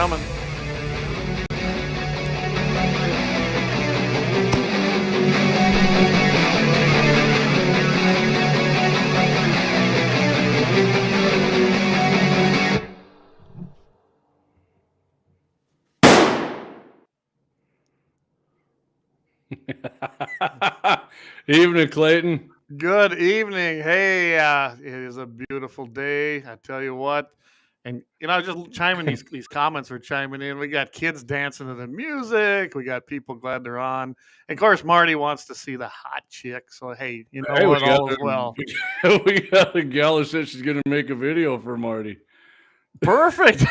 coming. Evening, Clayton. Good evening. Hey, it is a beautiful day. I tell you what. And, just chiming these comments are chiming in. We got kids dancing to the music. We got people glad they're on. And, of course, Marty wants to see the hot chick. So, hey, what, all is well. We got a gal who said she's going to make a video for Marty. Perfect.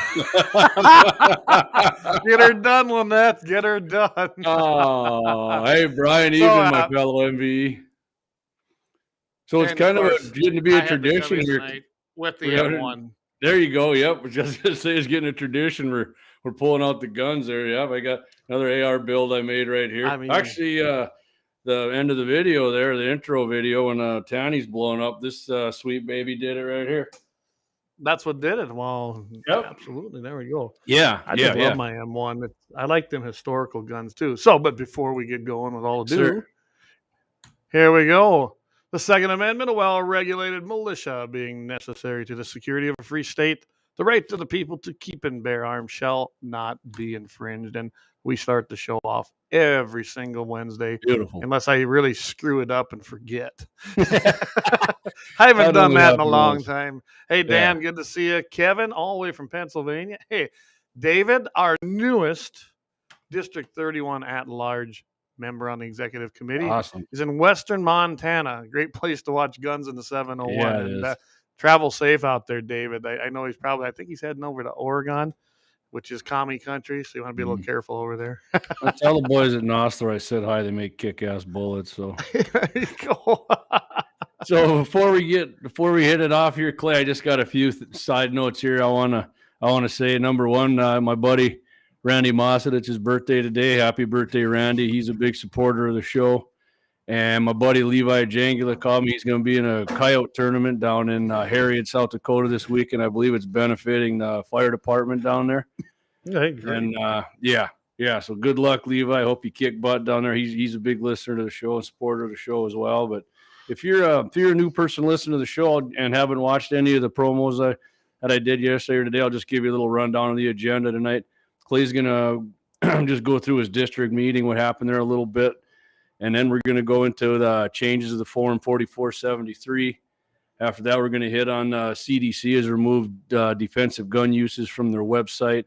Get her done, Lynette. Get her done. Oh, hey, Brian, evening, my fellow MVE. So it's kind of getting to be a tradition here with the M1. There you go. Yep. I was just going to say it's getting a tradition. We're pulling out the guns there. Yep. I got another AR build I made right here. Actually, the end of the video there, the intro video, when Tanny's blowing up, this sweet baby did it right here. That's what did it. Well, yep. Absolutely. There we go. Yeah. I just love my M1. I like them historical guns too. So, but before we get going with all ado, here we go. The Second Amendment, a well-regulated militia being necessary to the security of a free state. The right to the people to keep and bear arms shall not be infringed. And we start the show off every single Wednesday. Beautiful. Unless I really screw it up and forget. I haven't done that in a long time. Hey, Dan, good to see you. Kevin, all the way from Pennsylvania. Hey, David, our newest District 31 at-large member on the executive committee. Awesome. He's in Western Montana. Great place to watch guns in the 701. Yeah, and travel safe out there, David. I know I think he's heading over to Oregon, which is commie country, so you want to be a little careful over there. I tell the boys at Nostler I said hi. They make kick-ass bullets. So there you go. So before we hit it off here, Clay, I just got a few side notes here. I wanna say, number one, my buddy Randy Mossett, it's his birthday today. Happy birthday, Randy. He's a big supporter of the show. And my buddy Levi Jangula called me. He's going to be in a coyote tournament down in Harriet, South Dakota this week, and I believe it's benefiting the fire department down there. Okay, great. And so good luck, Levi. I hope you kick butt down there. He's a big listener to the show and supporter of the show as well. But if you're a new person listening to the show and haven't watched any of the promos that I did yesterday or today, I'll just give you a little rundown of the agenda tonight. Clay's going to just go through his district meeting, what happened there a little bit. And then we're going to go into the changes of the Form 4473. After that, we're going to hit on CDC has removed defensive gun uses from their website.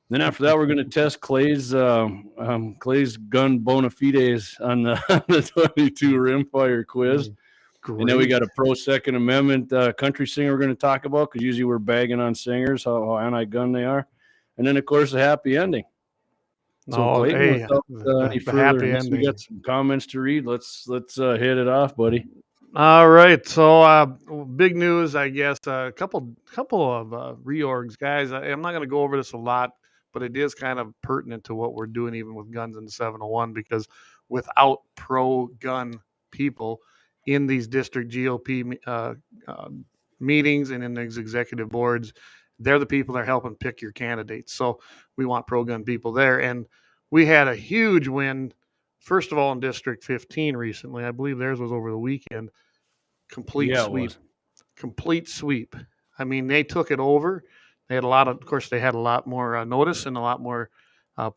Then after that, we're going to test Clay's gun bona fides on the 22 rimfire quiz. Great. And then we got a pro Second Amendment country singer we're going to talk about, because usually we're bagging on singers, how anti-gun they are. And then, of course, a happy ending. So, Clayton, happy ending. We got some comments to read. Let's hit it off, buddy. All right. So, big news, I guess. A couple of reorgs, guys. I'm not going to go over this a lot, but it is kind of pertinent to what we're doing, even with guns in the 701, because without pro-gun people in these district GOP meetings and in these executive boards, they're the people that are helping pick your candidates. So we want pro-gun people there. And we had a huge win, first of all, in District 15 recently. I believe theirs was over the weekend. Complete sweep. I mean, they took it over. They had of course, they had a lot more notice and a lot more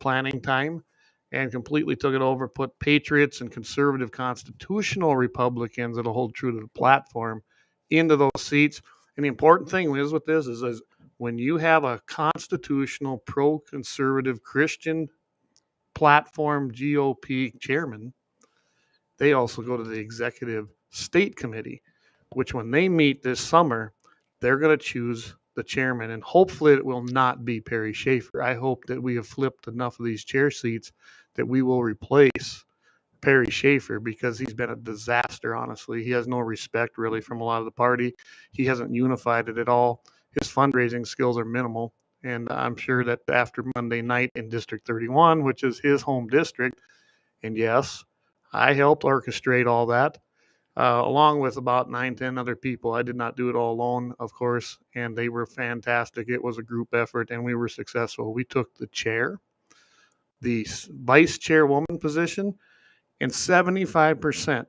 planning time, and completely took it over, put patriots and conservative constitutional Republicans that'll hold true to the platform into those seats. And the important thing is with this is when you have a constitutional, pro-conservative Christian platform GOP chairman, they also go to the executive state committee, which when they meet this summer, they're going to choose the chairman. And hopefully it will not be Perry Schaefer. I hope that we have flipped enough of these chair seats that we will replace Perry Schaefer, because he's been a disaster, honestly. He has no respect really from a lot of the party. He hasn't unified it at all. His fundraising skills are minimal. And I'm sure that after Monday night in District 31, which is his home district, and yes, I helped orchestrate all that, along with about 9, 10 other people. I did not do it all alone, of course, and they were fantastic. It was a group effort, and we were successful. We took the chair, the vice chairwoman position, and 75%,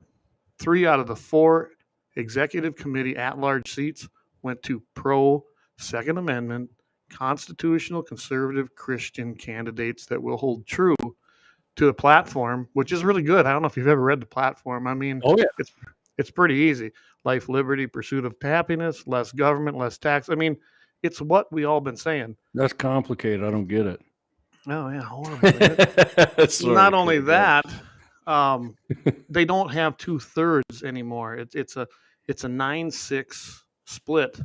3 out of the 4 executive committee at-large seats went to pro-Second Amendment, constitutional, conservative, Christian candidates that will hold true to the platform, which is really good. I don't know if you've ever read the platform. I mean, Oh yeah, it's pretty easy. Life, liberty, pursuit of happiness, less government, less tax. I mean, it's what we all been saying. that's complicated. I don't get it. Oh yeah, horrible. Isn't it? Sorry Not to only cut you off. that, they don't have 2/3 anymore. It's a 9-6 split.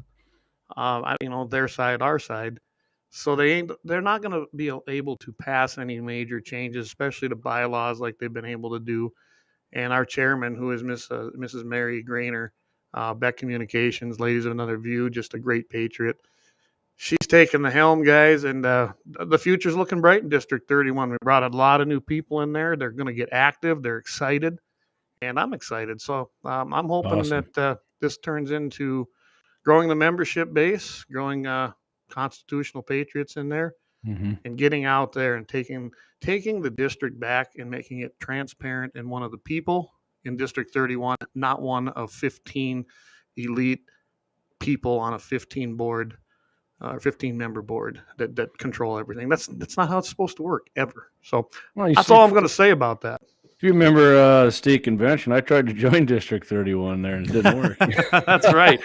Their side, our side. So they're not going to be able to pass any major changes, especially to bylaws like they've been able to do. And our chairman, who is Mrs. Mary Grainer, Beck Communications, Ladies of Another View, just a great patriot. She's taking the helm, guys, and the future's looking bright in District 31. We brought a lot of new people in there. They're going to get active. They're excited, and I'm excited. So I'm hoping Awesome. that this turns into growing the membership base, growing constitutional patriots in there, Mm-hmm. and getting out there and taking the district back and making it transparent and one of the people in District 31, not one of 15 elite people on a 15 board. 15 member board that control everything. That's not how it's supposed to work ever. So Well, you that's see, all I'm going to say about that. if you remember the state convention, I tried to join District 31 there and it didn't work. That's right.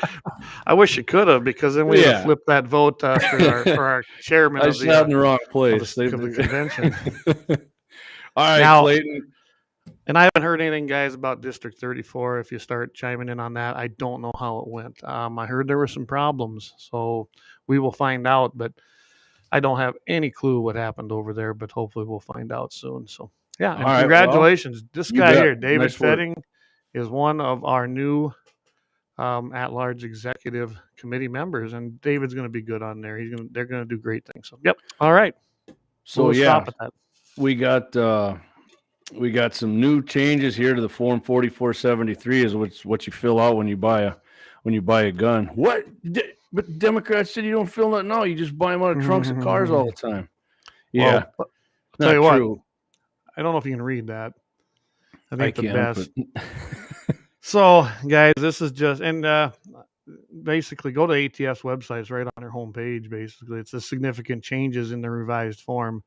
I wish it could have, because then we would have Yeah. flipped that vote for our chairman I of sat in the wrong of place. the convention. All right, Now, Clayton. and I haven't heard anything, guys, about District 34. If you start chiming in on that, I don't know how it went. I heard there were some problems, so we will find out. But I don't have any clue what happened over there. But hopefully, we'll find out soon. So yeah, All and right, congratulations, this you guy bet. here, David Nice work. Fetting, is one of our new at-large executive committee members, and David's going to be good on there. They're going to do great things. So yep. All right. So We'll yeah, stop at that. we got some new changes here to the Form 4473 is what you fill out when you buy a gun. What? But Democrats said you don't fill nothing out. You just buy them out of trunks of cars all the time. Yeah, Well, I'll tell you true. what. I don't know if you can read that. I think the can, best. but So, guys, this is just, and basically go to ATF's website. It's right on their homepage. Basically, it's the significant changes in the revised form.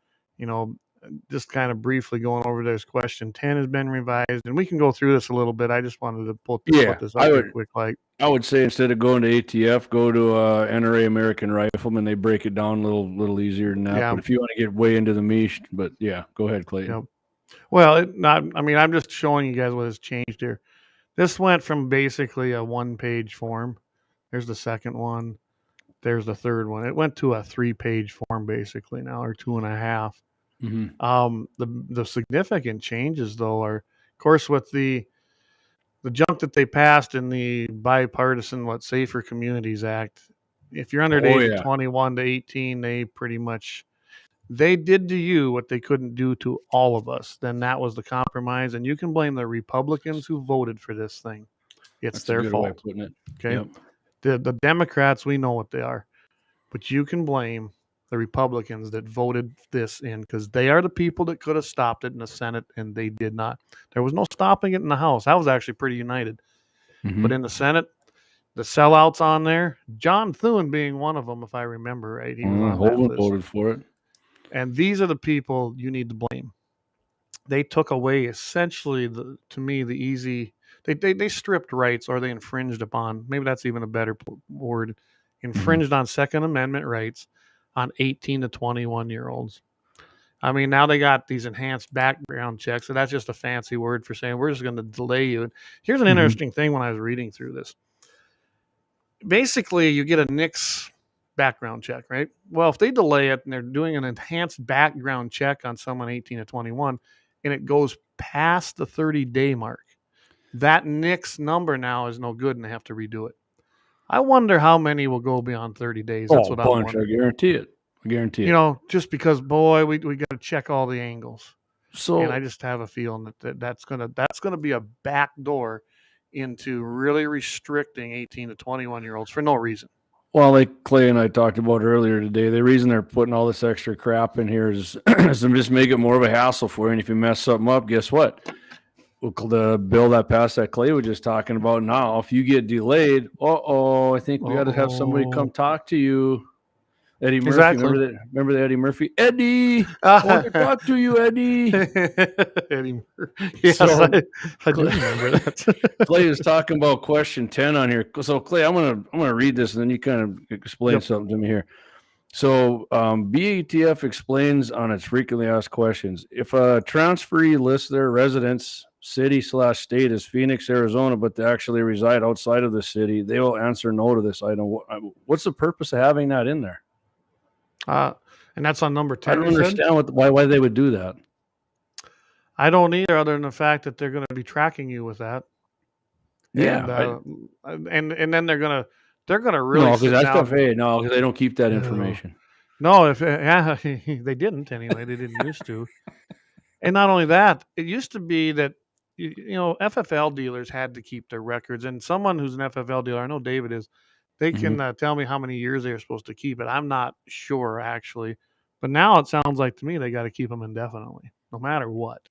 Just kind of briefly going over this. Question 10 has been revised, and we can go through this a little bit. I just wanted to put this up real quick. I would say instead of going to ATF, go to NRA American Rifleman. They break it down a little easier than that. Yeah. But if you want to get way into the meat, but yeah, go ahead, Clayton. Yep. Well, I'm just showing you guys what has changed here. This went from basically a 1-page form. There's the second one. There's the third one. It went to a 3-page form basically now, or 2.5. Mm-hmm. The significant changes, though, are, of course, with the junk that they passed in the bipartisan Safer Communities Act. If you're under the age of 21 to 18, they did to you what they couldn't do to all of us. Then that was the compromise, and you can blame the Republicans who voted for this thing. It's their fault. Way of putting it. Okay, yep. The Democrats, we know what they are, but you can blame the Republicans that voted this in, because they are the people that could have stopped it in the Senate, and they did not. There was no stopping it in the House. I was actually pretty united. Mm-hmm. But in the Senate, the sellouts on there, John Thune being one of them, if I remember right. He was on that list. Voted for it. And these are the people you need to blame. They took away essentially, to me, the easy. They stripped rights, or they infringed upon. Maybe that's even a better word. Infringed on Second Amendment rights on 18 to 21-year-olds. I mean, now they got these enhanced background checks. So that's just a fancy word for saying we're just going to delay you. And here's an interesting thing when I was reading through this. Basically, you get a NICS background check, right? Well, if they delay it and they're doing an enhanced background check on someone 18 to 21, and it goes past the 30-day mark, that NICS number now is no good, and they have to redo it. I wonder how many will go beyond 30 days. That's what I'm wondering. I guarantee it. Just because, boy, we got to check all the angles. So, and I just have a feeling that's gonna be a back door into really restricting 18 to 21-year-olds for no reason. Well, like Clay and I talked about earlier today, the reason they're putting all this extra crap in here is to just make it more of a hassle for you. And if you mess something up, guess what? The bill that passed that Clay was just talking about now, if you get delayed, I think we got to have somebody come talk to you. Eddie Murphy, Exactly. remember the Eddie Murphy? Eddie, I want to talk to you, Eddie. Eddie Murphy. Yes, So, I do remember that. Clay is talking about question 10 on here. So Clay, I'm gonna read this and then you kind of explain something to me here. So BATF explains on its frequently asked questions. If a transferee lists their residence city/state as Phoenix, Arizona, but they actually reside outside of the city, they will answer no to this item. What's the purpose of having that in there? And that's on number 10. I don't understand why they would do that. I don't either, other than the fact that they're going to be tracking you with that. Yeah, and then they're gonna really no, because that's FAA. No, because they don't keep that information. No, if they didn't anyway, they didn't used to. And not only that, it used to be that FFL dealers had to keep their records, and someone who's an FFL dealer, I know David is, they can tell me how many years they're supposed to keep it. I'm not sure actually, but now it sounds like to me they got to keep them indefinitely, no matter what.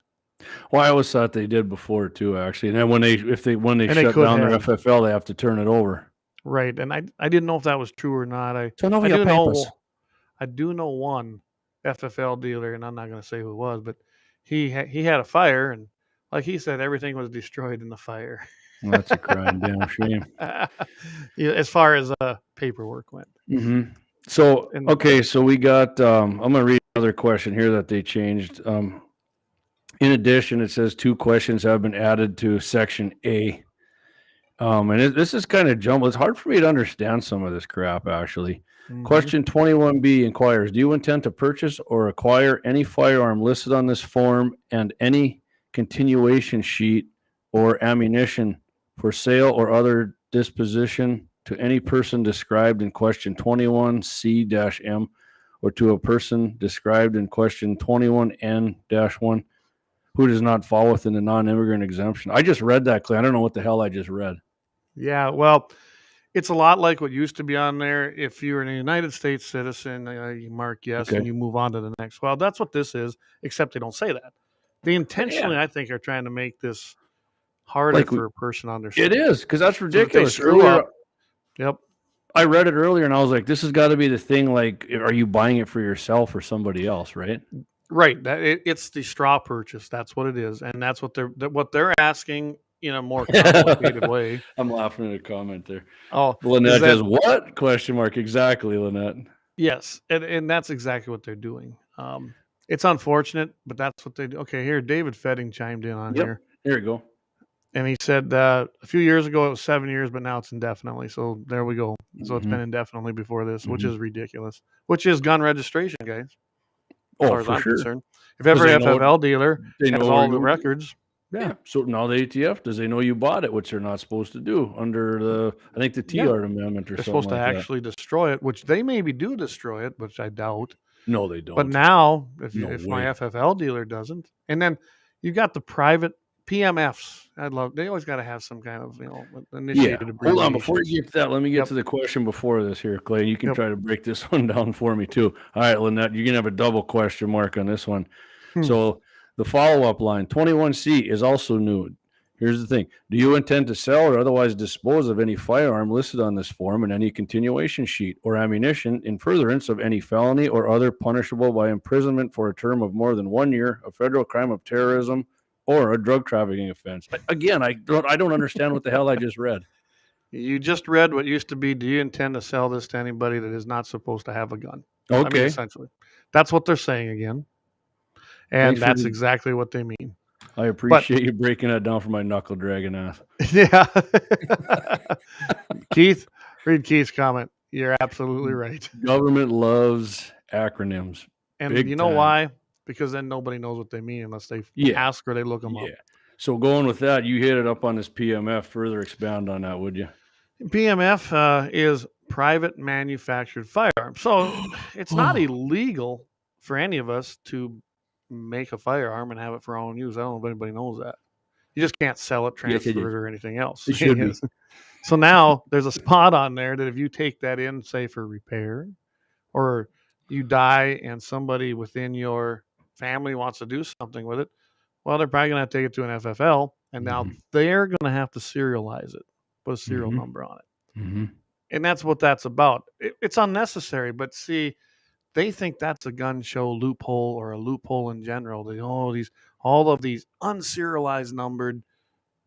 Well, I always thought they did before too, actually. And then when they shut down their FFL, they have to turn it over. Right, and I didn't know if that was true or not. I do know one FFL dealer, and I'm not going to say who it was, but he had a fire, and like he said, everything was destroyed in the fire. Well, that's a crying damn shame. As far as paperwork went. Mm-hmm. So okay, so we got. I'm going to read another question here that they changed. In addition, it says 2 questions have been added to Section A. And this is kind of jumbled. It's hard for me to understand some of this crap, actually. Mm-hmm. Question 21B inquires, do you intend to purchase or acquire any firearm listed on this form and any continuation sheet or ammunition for sale or other disposition to any person described in question 21C-M or to a person described in question 21N-1 who does not fall within the non-immigrant exemption? I just read that, Clay. I don't know what the hell I just read. Yeah, well, it's a lot like what used to be on there. If you're a United States citizen, you mark yes, and you move on to the next. Well, that's what this is, except they don't say that. They intentionally, I think, are trying to make this harder for a person to understand. It is, because that's ridiculous. So yep. I read it earlier, and I was like, this has got to be the thing, like, are you buying it for yourself or somebody else, right? Right. It's the straw purchase. That's what it is, and that's what they're asking in a more complicated way. I'm laughing at a comment there. Oh, Lynette says, what? Question mark. Exactly, Lynette. Yes, and that's exactly what they're doing. It's unfortunate, but that's what they do. Okay, here, David Fedding chimed in on here. Here you go. And he said a few years ago it was 7 years, but now it's indefinitely. So there we go. So it's been indefinitely before this, which is ridiculous. Which is gun registration, guys. As far as I'm concerned. If every FFL dealer has all the records. Yeah. So now the ATF, does they know you bought it, which they're not supposed to do under I think the TR amendment or something. They're supposed to actually destroy it, which they maybe do destroy it, which I doubt. No, they don't. But now, if my FFL dealer doesn't, and then you got the private PMFs. They always got to have some kind of, initiated abbreviation. Hold on, before you get to that, let me get to the question before this here, Clay. You can try to break this one down for me too. All right, Lynette, you can have a double question mark on this one. So the follow-up line, 21C, is also new. Here's the thing. Do you intend to sell or otherwise dispose of any firearm listed on this form and any continuation sheet or ammunition in furtherance of any felony or other punishable by imprisonment for a term of more than 1 year, a federal crime of terrorism, or a drug trafficking offense? Again, I don't understand what the hell I just read. You just read what used to be, do you intend to sell this to anybody that is not supposed to have a gun? Okay. Essentially. That's what they're saying again. And that's exactly what they mean. I appreciate you breaking that down for my knuckle dragging ass. Yeah. Keith, read Keith's comment. You're absolutely right. Government loves acronyms. And you know why? Because then nobody knows what they mean unless they ask or they look them up. So going with that, you hit it up on this PMF. Further expound on that, would you? PMF is private manufactured firearms. So it's not illegal for any of us to make a firearm and have it for our own use. I don't know if anybody knows that. You just can't sell it, Yes, it transfer is. it, or anything else. It should be. So now there's a spot on there that if you take that in, say for repair, or you die and somebody within your family wants to do something with it, well, they're probably going to take it to an FFL, and now they're going to have to serialize it, put a serial number on it. Mm-hmm. And that's what that's about. It's unnecessary, but see, they think that's a gun show loophole or a loophole in general. All of these unserialized numbered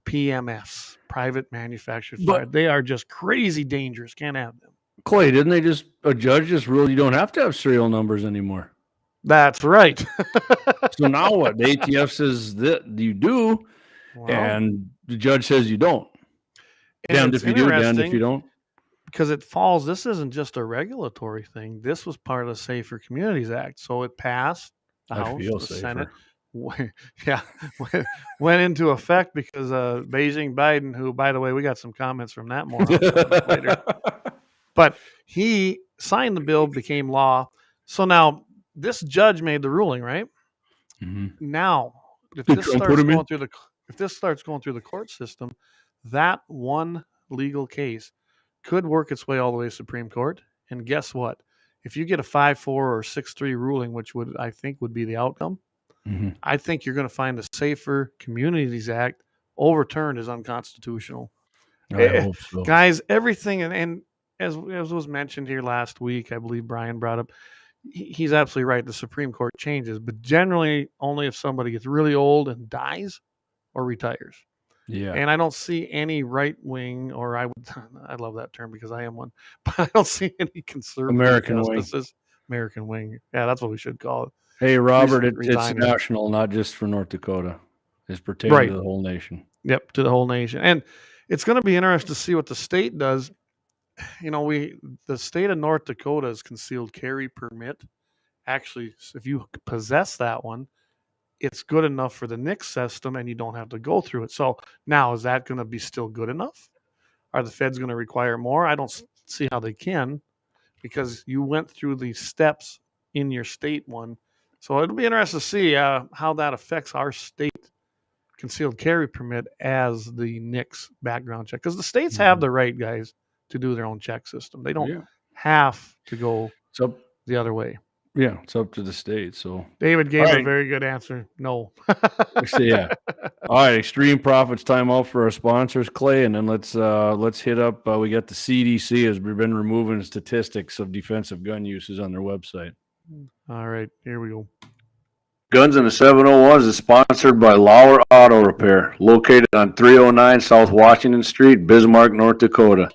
PMFs, private manufactured fire. But They are just crazy dangerous. Can't have them. Clay, didn't they a judge just ruled you don't have to have serial numbers anymore? That's right. So now what? The ATF says that you do, and the judge says you don't. Damned if you do, damned if you don't. Because it falls, this isn't just a regulatory thing. This was part of the Safer Communities Act. So it passed the House, the Senate. Went into effect because Beijing Biden, who, by the way, we got some comments from that moron later. But he signed the bill, became law. So now this judge made the ruling, right? Mm-hmm. Now, if this starts going through the court system, that one legal case could work its way all the way to Supreme Court. And guess what? If you get a 5-4 or 6-3 ruling, which I think would be the outcome, I think you're going to find the Safer Communities Act overturned as unconstitutional. I hope so. Guys, everything, and as was mentioned here last week, I believe Brian brought up, he's absolutely right. The Supreme Court changes, but generally only if somebody gets really old and dies or retires. Yeah. And I don't see any right wing, or I love that term because I am one, but I don't see any conservative American justices. American wing. Yeah, that's what we should call it. Hey, Robert, it's national, not just for North Dakota. It's pertaining to the whole nation. Yep, to the whole nation. And it's going to be interesting to see what the state does. You know, the state of North Dakota's concealed carry permit. Actually, if you possess that one, it's good enough for the NICS system and you don't have to go through it. So now, is that going to be still good enough? Are the feds going to require more? I don't see how they can, because you went through the steps in your state one. So it'll be interesting to see how that affects our state concealed carry permit as the NICS background check. Because the states have the right, guys, to do their own check system. They don't have to go the other way. Yeah, it's up to the state. So David gave a very good answer. No. Yeah. All right, Extreme Profits time out for our sponsors, Clay, and then let's hit up. We got the CDC has been removing statistics of defensive gun uses on their website. All right, here we go. Guns in the 701 is sponsored by Lauer Auto Repair, located on 309 South Washington Street, Bismarck, North Dakota.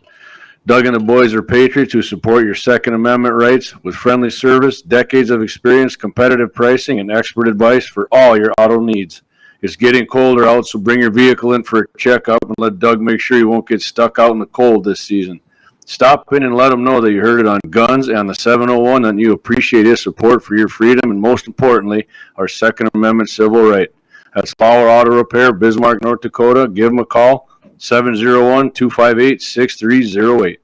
Doug and the boys are patriots who support your Second Amendment rights with friendly service, decades of experience, competitive pricing, and expert advice for all your auto needs. It's getting colder out, so bring your vehicle in for a checkup and let Doug make sure you won't get stuck out in the cold this season. Stop in and let him know that you heard it on Guns and the 701 and you appreciate his support for your freedom and, most importantly, our Second Amendment civil right. That's Lauer Auto Repair, Bismarck, North Dakota. Give them a call. 701-258-6308.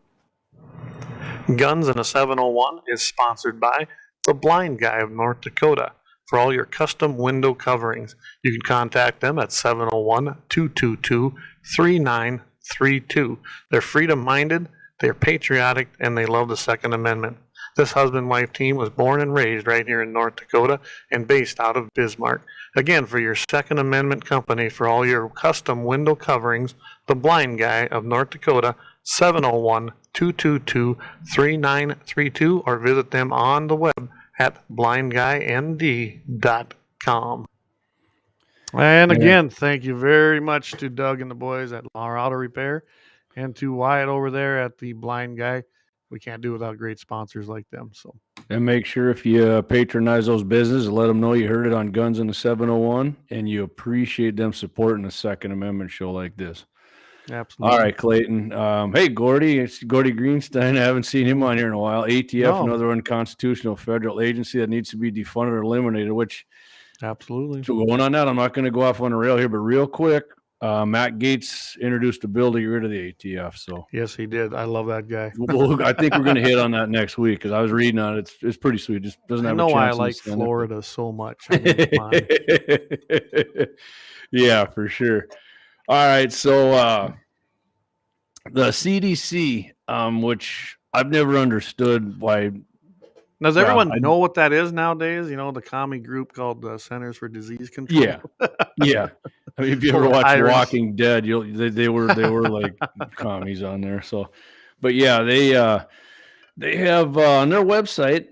Guns in a 701 is sponsored by The Blind Guy of North Dakota. For all your custom window coverings, you can contact them at 701-222-3932. They're freedom-minded, they're patriotic, and they love the Second Amendment. This husband-wife team was born and raised right here in North Dakota and based out of Bismarck. Again, for your Second Amendment company, for all your custom window coverings, The Blind Guy of North Dakota, 701-222-3932, or visit them on the web at blindguynd.com. And again, thank you very much to Doug and the boys at Lauer Auto Repair and to Wyatt over there at The Blind Guy. We can't do it without great sponsors like them. So, and make sure if you patronize those businesses, let them know you heard it on Guns in the 701 and you appreciate them supporting a Second Amendment show like this. Absolutely. All right, Clayton. Hey, Gordy. It's Gordy Greenstein. I haven't seen him on here in a while. ATF, another unconstitutional federal agency that needs to be defunded or eliminated, which absolutely. So going on that, I'm not going to go off on a rail here, but real quick, Matt Gaetz introduced a bill to get rid of the ATF. So yes, he did. I love that guy. Well, I think we're going to hit on that next week because I was reading on it. It's pretty sweet. Just doesn't have. I know why I like Florida so much. I mean, come on. Yeah, for sure. All right, so the CDC, which I've never understood why. Does everyone know what that is nowadays? You know, the commie group called the Centers for Disease Control. Yeah. I mean, if you Full ever of watch tyrants. Walking Dead, they were like commies on there. So, but yeah, they have on their website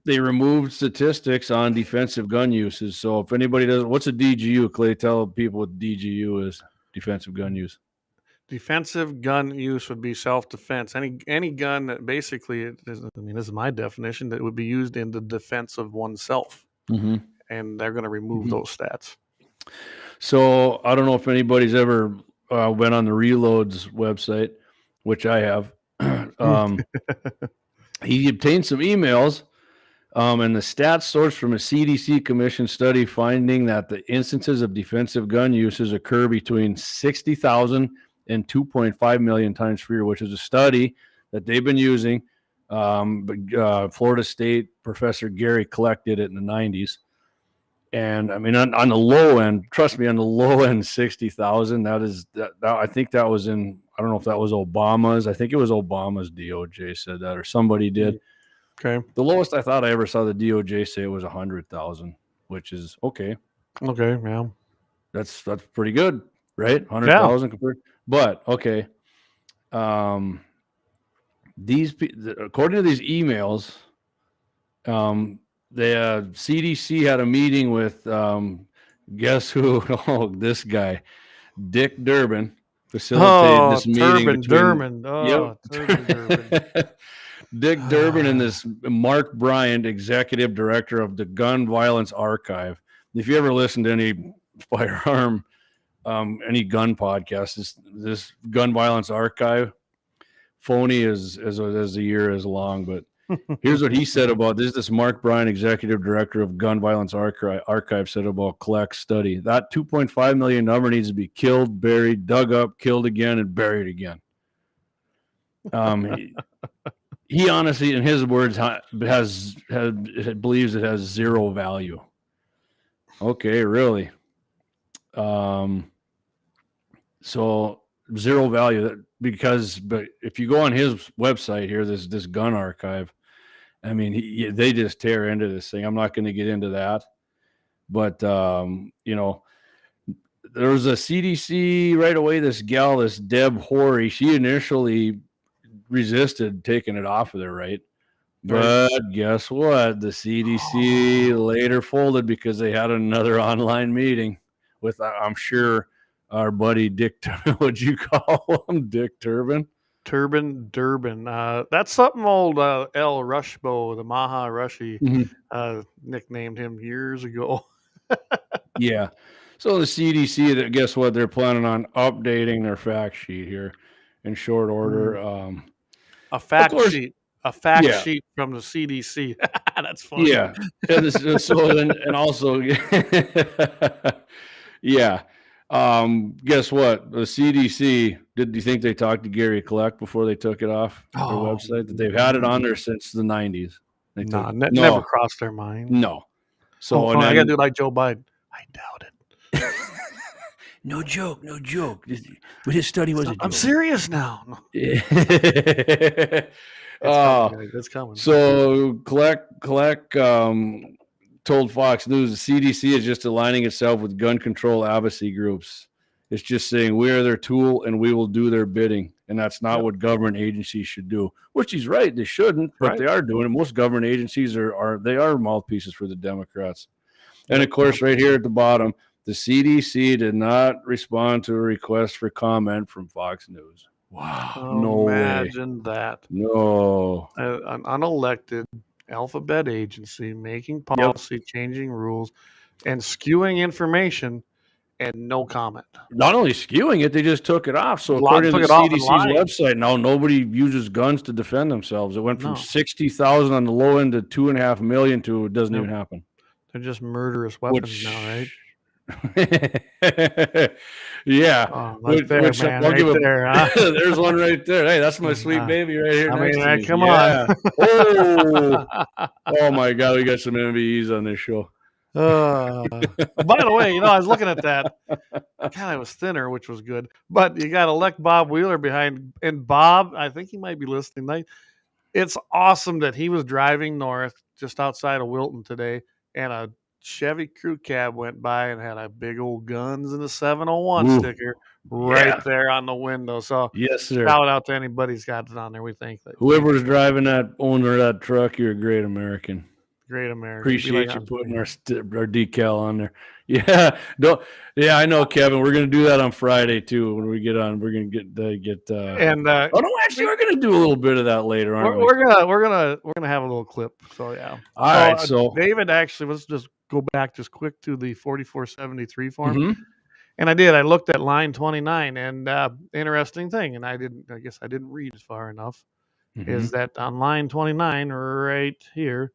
they removed statistics on defensive gun uses. So if anybody doesn't, what's a DGU? Clay, tell people what DGU is. Defensive gun use. Defensive gun use would be self-defense. Any gun that basically, this is my definition, that would be used in the defense of oneself. Mm-hmm. And they're going to remove those stats. So I don't know if anybody's ever went on the Reload's website, which I have. He obtained some emails, and the stats sourced from a CDC commission study finding that the instances of defensive gun uses occur between 60,000 and 2.5 million times per year, which is a study that they've been using. Florida State professor Gary collected it in the 90s. And I mean, on the low end, trust me, on the low end, 60,000. I think that was in, I don't know if that was Obama's. I think it was Obama's DOJ said that, or somebody did. Okay. The lowest I thought I ever saw the DOJ say it was 100,000, which is okay. Okay. Yeah. That's pretty good, right? 100,000 compared. But okay. According to these emails, the CDC had a meeting with guess who? Oh, this guy, Dick Durbin, facilitated this meeting. Durbin. Dick Durbin and this Mark Bryant, executive director of the Gun Violence Archive. If you ever listen to any firearm, any gun podcast, this Gun Violence Archive, phony as a year is long, but. Here's what he said about this. This Mark Bryan, executive director of Gun Violence Archive, said about Kleck's study. That 2.5 million number needs to be killed, buried, dug up, killed again, and buried again. He honestly, in his words, believes it has zero value. Okay, really? So zero value but if you go on his website here, this gun archive. I mean, they just tear into this thing. I'm not going to get into that, but you know, there was a CDC right away. This gal, this Deb Horry, she initially resisted taking it off of there, right? But guess what? The CDC later folded because they had another online meeting with, I'm sure, our buddy Dick. What'd you call him? Dick Durbin. Durbin. That's something old L. Rushbo, the Maha Rushi, nicknamed him years ago. Yeah. So the CDC, guess what? They're planning on updating their fact sheet here in short order. A fact sheet from the CDC. That's funny. Yeah. And also, yeah. Guess what? The CDC, do you think they talked to Gary Kleck before they took it off their website? That they've had it on there since the 90s. Never crossed their mind. No. So I got to do like Joe Biden. I doubt it. No joke. But his study was a joke. I'm serious now. It's coming. So Kleck told Fox News the CDC is just aligning itself with gun control advocacy groups. It's just saying we are their tool and we will do their bidding. And that's not what government agencies should do, which he's right. They shouldn't, but they are doing it. Most government agencies are mouthpieces for the Democrats. And of course, right here at the bottom, the CDC did not respond to a request for comment from Fox News. Wow. No imagine way. That. No. An unelected alphabet agency making policy, changing rules, and skewing information, and no comment. Not only skewing it, they just took it off. So according to the CDC's website, now nobody uses guns to defend themselves. It went from 60,000 on the low end to 2.5 million to it doesn't even happen. They're just murderous weapons now, right? Yeah. Oh, right there, man. Right there, huh? There's one right there. Hey, that's my sweet baby right here. Come on. Oh my God, we got some MVEs on this show. By the way, I was looking at that. God, I was thinner, which was good. But you got elect Bob Wheeler behind, and Bob, I think he might be listening. It's awesome that he was driving north just outside of Wilton today, and a Chevy crew cab went by and had a big old Guns in the 701 Ooh, sticker right yeah. there on the window. So Yes, sir. shout out to anybody who's got it on there. We think that Whoever's driving that owner of that truck, you're a great American. great American. Appreciate you putting our decal on there. Yeah, I know, Kevin. We're gonna do that on Friday too. When we get on, we're gonna get. And Actually, we're gonna do a little bit of that later, aren't we? we're gonna have a little clip. So yeah. All right. So David, actually, let's just go back just quick to the 4473 form. mhm. And I did. I looked at line 29, and interesting thing, and I guess I didn't read far enough, is that on line 29, right here,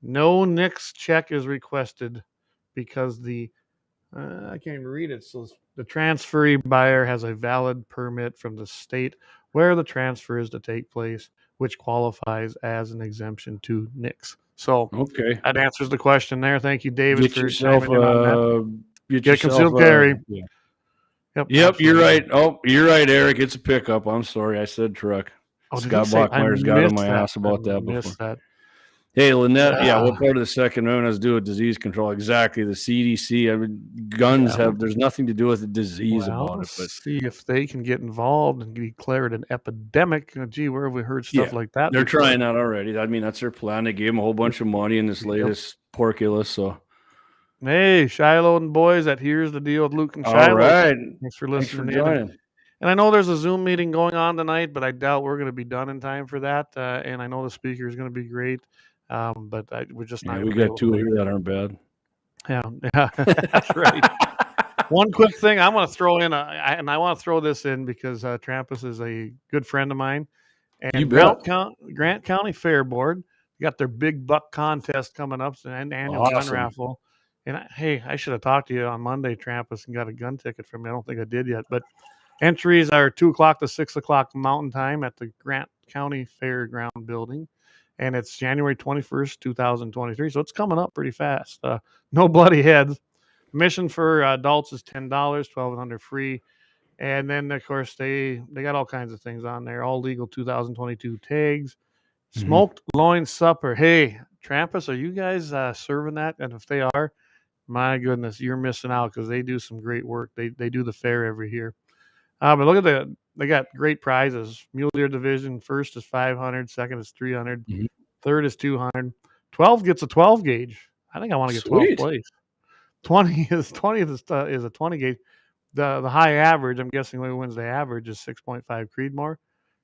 no NICS check is requested because I can't even read it. So the transferee buyer has a valid permit from the state where the transfer is to take place, which qualifies as an exemption to NICS. So Okay. that answers the question there. Thank you, David, Get for yourself chiming in on that. get yourself concealed carry. Yeah. Yep, Yep, you're absolutely. right. Oh, you're right, Eric. It's a pickup. I'm sorry, I said truck. Oh, did Scott he say? Bachmeyer's I got on missed my that. ass about I that missed before. that. Hey, Lynette, Yeah. what part of the Second Amendment has to do with disease control? Exactly. The CDC. I mean, guns there's nothing to do with the disease about it. But see if they can get involved and declare it an epidemic. Gee, where have we heard stuff like that? They're before? trying that already. I mean, that's their plan. They gave them a whole bunch of money in this latest porculus. So, hey, Shiloh and boys, here's the deal with Luke and Shiloh. all right. Thanks for Thanks listening for joining. And I know there's a Zoom meeting going on tonight, but I doubt we're going to be done in time for that. And I know the speaker is going to be great, but we're just not. Yeah, we got two here that aren't bad. Yeah, that's right. One quick thing I want to throw in, and I want to throw this in because Trampus is a good friend of mine. And Grant County Fair Board got their big buck contest coming up, and annual gun raffle. And I should have talked to you on Monday, Trampus, and got a gun ticket from you. I don't think I did yet, but entries are 2:00 to 6:00 Mountain Time at the Grant County Fairground building, and it's January 21st, 2023. So it's coming up pretty fast. No bloody heads. Admission for adults is $10, $1,200 free. And then, of course, they got all kinds of things on there. All legal 2022 tags. Smoked loin supper. Hey, Trampus, are you guys serving that? And if they are, my goodness, you're missing out because they do some great work. They do the fair every year. But look at they got great prizes. Mule Deer Division, first is 500, second is 300, third is 200. 12 gets a 12 gauge. I think I want to get 12th place. 20 is a 20 gauge. The high average, I'm guessing who wins the average, is 6.5 Creedmoor.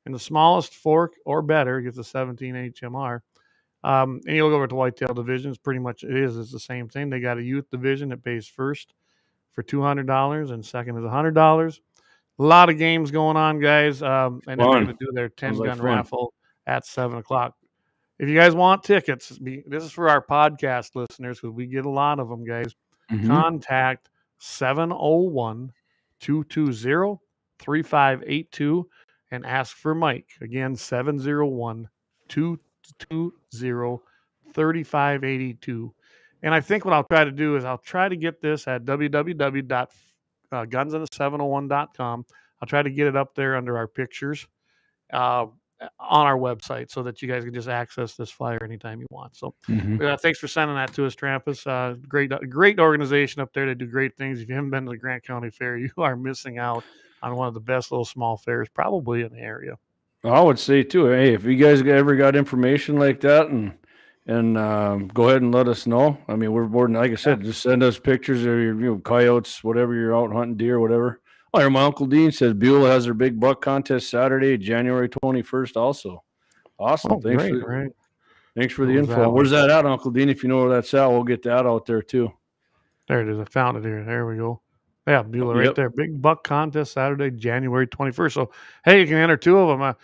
And the smallest fork or better gets a 17 HMR. And you look over at the Whitetail Division, it's pretty much it's the same thing. They got a youth division that pays first for $200 and second is $100. A lot of games going on, guys. And then they're going to do their 10-gun raffle at 7 o'clock. If you guys want tickets, this is for our podcast listeners because we get a lot of them, guys. Contact 701-220-3582 and ask for Mike. Again, 701-220-3582. And I think what I'll try to do is I'll try to get this at www.gunsinthe701.com. I'll try to get it up there under our pictures on our website so that you guys can just access this flyer anytime you want. So thanks for sending that to us, Trampus. Great organization up there. They do great things. If you haven't been to the Grant County Fair, you are missing out on one of the best little small fairs probably in the area. I would say too, hey, if you guys ever got information like that and go ahead and let us know. I mean, we're more than, like I said, just send us pictures of your coyotes, whatever you're out hunting, deer, whatever. Oh, my Uncle Dean says Beulah has their big buck contest Saturday, January 21st also. Awesome. Oh, thanks for the info. Where's that at, Uncle Dean? If you know where that's at, we'll get that out there too. There it is. I found it here. There we go. Yeah, Beulah right there. Big buck contest Saturday, January 21st. So, hey, you can enter two of them.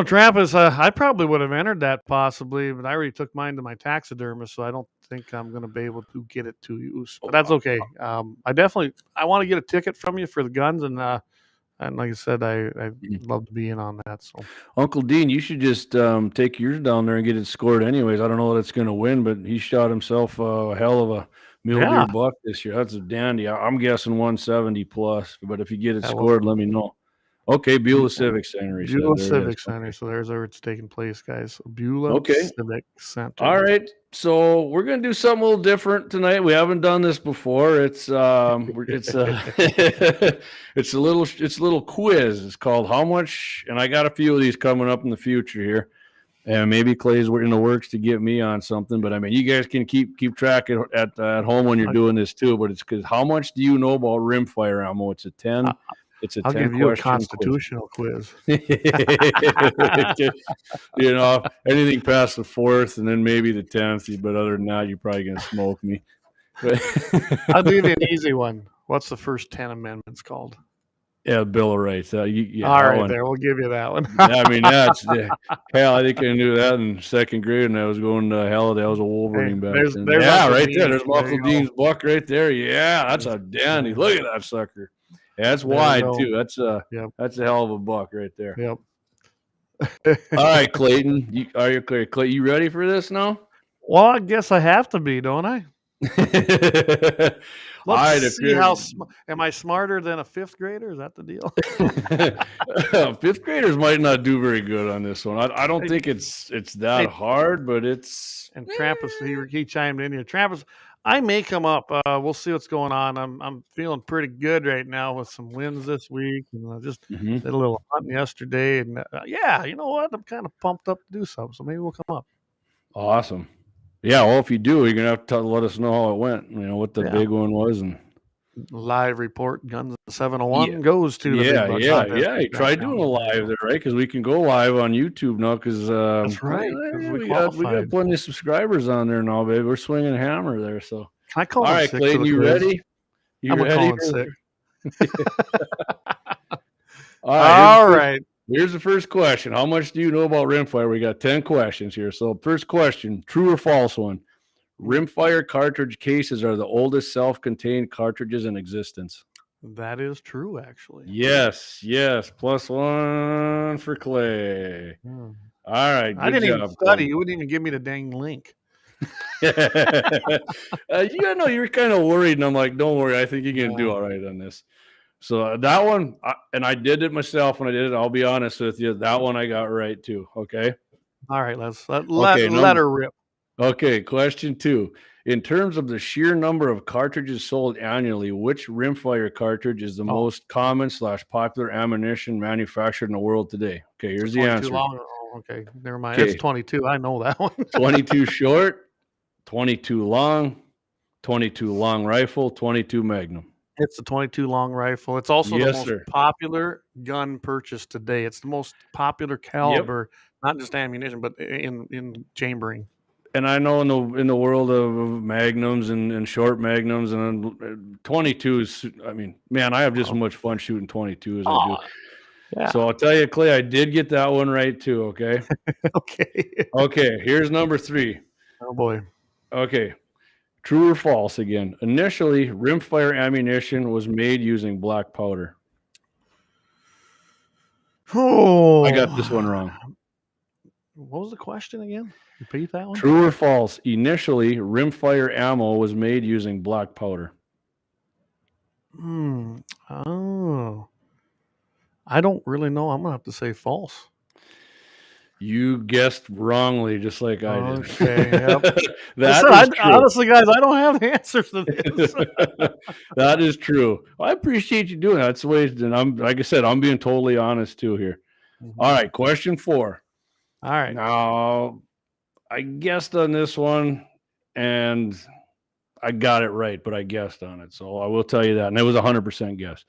Trampus, I probably would have entered that possibly, but I already took mine to my taxidermist, so I don't think I'm going to be able to get it to you. But that's okay. I want to get a ticket from you for the guns, and And like I said, I'd love to be in on that. So Uncle Dean, you should just take yours down there and get it scored anyways. I don't know that it's going to win, but he shot himself a hell of a mule deer yeah, buck this year. That's a dandy. I'm guessing 170 plus, but if you get it that scored, was let me know. Okay, Beulah Civic Center, he said. Beulah There it Civic is. Center. So there's where it's taking place, guys. Beulah Okay. Civic Center. All right. So we're gonna do something a little different tonight. We haven't done this before. It's it's it's a little quiz. It's called How Much, and I got a few of these coming up in the future here. And maybe Clay's in the works to get me on something, but I mean, you guys can keep track at home when you're doing this too. But it's because how much do you know about rimfire ammo? It's a 10. It's a I'll 10 give you a question constitutional quiz. You know, anything past the 4th and then maybe the 10th. But other than that, you're probably gonna smoke me. I'll give you an easy one. What's the first 10 amendments called? Yeah, Bill of Rights. Yeah, all right, one. there. We'll give you that one. I mean, that's hell. I think I knew that in 2nd grade, and I was going to hell. That was a Wolverine back then. There's yeah, Uncle right Dean. there. There's Uncle you Dean's buck right there. Yeah, that's a dandy. Look at that sucker. Yeah, that's There you wide go. too. That's a hell of a buck right there. Yep. All right, Clayton. Are you clear? Clay, you ready for this now? Well, I guess I have to be, don't I? All Let's right, see how am I smarter than a 5th grader? Is that the deal? 5th graders might not do very good on this one. I don't think it's that hard, but it's. And Trampus, he chimed in here. Trampus, I may come up. We'll see what's going on. I'm feeling pretty good right now with some wins this week, and I just did a little hunting yesterday. And yeah, you know what? I'm kind of pumped up to do something. So maybe we'll come up. Awesome. Yeah, well, if you do, you're gonna have to let us know how it went. You know what the big one was, and live report. Guns 701 goes to the big buck yeah. You try doing a live there, right? Because we can go live on YouTube now. Because that's right. We got plenty of subscribers on there now, baby. We're swinging a hammer there. So can I call? All right, Clayton, you ready? I'm calling sick. All right. Here's the first question. How much do you know about rimfire? We got 10 questions here. So first question, true or false one? Rimfire cartridge cases are the oldest self-contained cartridges in existence. That is true, actually. Yes. +1 for Clay. All right. I didn't even study. You wouldn't even give me the dang link. You know, you were kind of worried, and I'm like, don't worry. I think you're going to do all right on this. So that one, and I did it myself when I did it. I'll be honest with you. That one I got right too. Okay. All right. Let her rip. Okay. Question 2. In terms of the sheer number of cartridges sold annually, which rimfire cartridge is the most common / popular ammunition manufactured in the world today? Okay. Here's the answer. Okay. Never mind. It's 22. I know that one. 22 short, 22 long, 22 long rifle, 22 Magnum. It's the 22 long rifle. It's also the most popular gun purchased today. It's the most popular caliber, not just ammunition, but in chambering. And I know in the world of magnums and short magnums and 22s, I mean, man, I have just as much fun shooting 22 as I do. Yeah. So I'll tell you, Clay, I did get that one right too. Okay. Okay. Here's number 3. Oh boy. Okay. True or false again? Initially, rimfire ammunition was made using black powder. Oh, I got this one wrong. What was the question again? Repeat that one. True or false? Initially, rimfire ammo was made using black powder. Oh, I don't really know. I'm gonna have to say false. You guessed wrongly, just like I did. Okay. Yep. True. Honestly, guys, I don't have the answers to this. That is true. I appreciate you doing that. That's the way. And I'm, like I said, I'm being totally honest too here. All right, question 4. All right. Now, I guessed on this one, and I got it right, but I guessed on it, so I will tell you that. And it was 100% guess.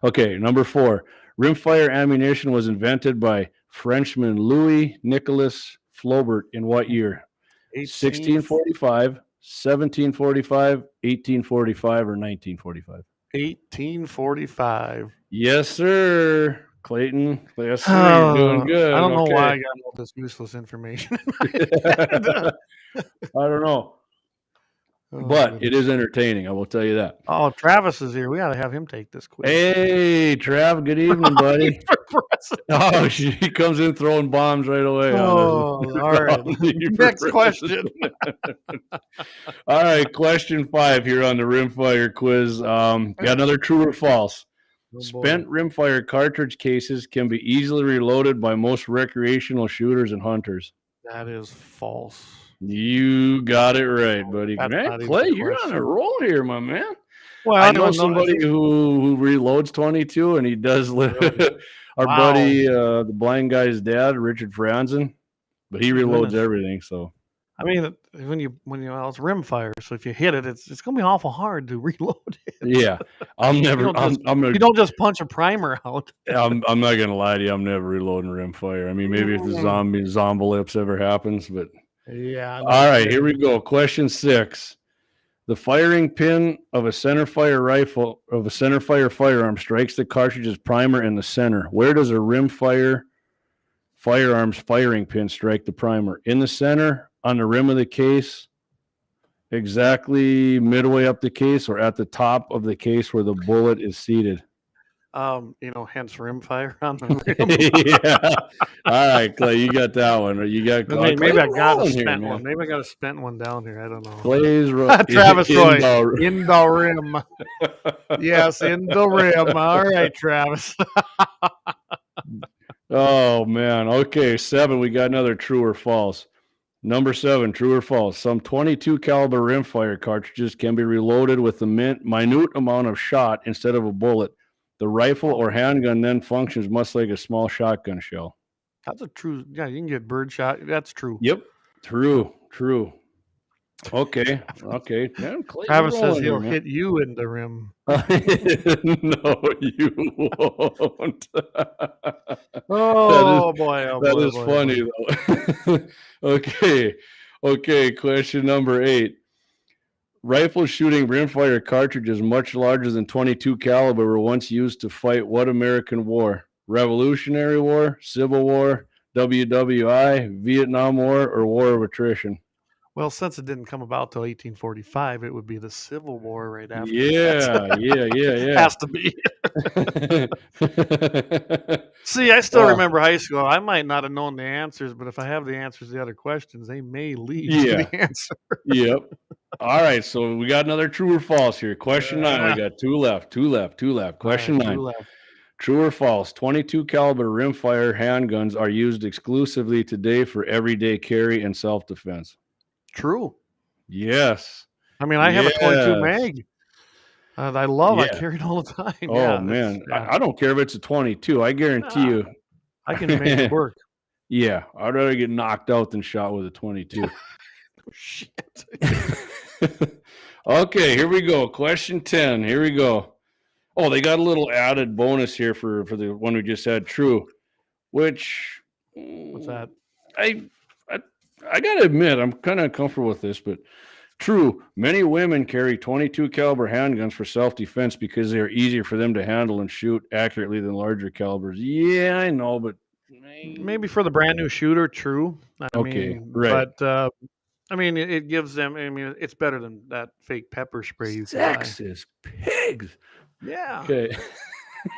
Okay, number 4. Rimfire ammunition was invented by Frenchman Louis Nicolas Flaubert in what year? 1645, 1745, 1845, or 1945? 1845. Yes, sir. Clayton. Yes, sir. You're doing good. I don't know why I got all this useless information. I don't know. but it is entertaining. I will tell you that. Oh, Travis is here. We got to have him take this quiz. Hey, Trav, good evening, buddy. Oh, he comes in throwing bombs right away. Oh, all right. Next question. All right, question 5 here on the rimfire quiz. Got another true or false. Spent rimfire cartridge cases can be easily reloaded by most recreational shooters and hunters. That is false. You got it right, buddy. That's Man, not even Clay, a you're on question. a roll here, my man. Well, I know somebody who reloads 22, and he does live. Our buddy, the blind guy's dad, Richard Franzen, but he reloads everything. So, I mean, when it's rimfire, so if you hit it, it's gonna be awful hard to reload it. Yeah, I'm never. You don't just punch a primer out. I'm not gonna lie to you. I'm never reloading rimfire. I mean, maybe if the zombie ever happens, but yeah. All right, here we go. Question 6. The firing pin of a centerfire rifle of a centerfire firearm strikes the cartridge's primer in the center. Where does a rimfire firearm's firing pin strike the primer? In the center, on the rim of the case, exactly midway up the case, or at the top of the case where the bullet is seated? Hence rimfire on the rim. Yeah. All right, Clay, you got that one. You got maybe I got a spent one. Maybe I got a spent one down here. I don't know. Clay's Travis Roy in the rim. Yes, in the rim. All right, Travis. Oh man. Okay, 7. We got another true or false. Number 7, true or false. Some 22 caliber rimfire cartridges can be reloaded with a minute amount of shot instead of a bullet. The rifle or handgun then functions much like a small shotgun shell. That's a true. Yeah, you can get bird shot. That's true. Yep. True. Okay. Man, Clay, Travis says he'll hit you in the rim. No, you won't. That is funny, though. Okay. Question number 8. Rifle shooting rimfire cartridges much larger than 22 caliber were once used to fight what American war? Revolutionary War, Civil War, WWI, Vietnam War, or War of Attrition? Well, since it didn't come about till 1845, it would be the Civil War right after. Yeah. Has to be. See, I still remember high school. I might not have known the answers, but if I have the answers to the other questions, they may lead to the answer. Yep. All right, so we got another true or false here. Question 9. We got two left. Question 9. True or false? 22 caliber rimfire handguns are used exclusively today for everyday carry and self-defense. True. Yes. I mean, I have a 22 mag. I carry it all the time. Oh, man. I don't care if it's a 22. I guarantee you. I can make it work. Yeah. I'd rather get knocked out than shot with a 22. Shit. Okay, here we go. Question 10. Here we go. Oh, they got a little added bonus here for the one we just had. True. Which... What's that? I got to admit, I'm kind of uncomfortable with this, but true. Many women carry 22 caliber handguns for self-defense because they are easier for them to handle and shoot accurately than larger calibers. Yeah, I know, but maybe for the brand new shooter, true. I mean, right. But I mean, it gives them. I mean, it's better than that fake pepper spray you can buy. Sexist pigs. Yeah. Okay.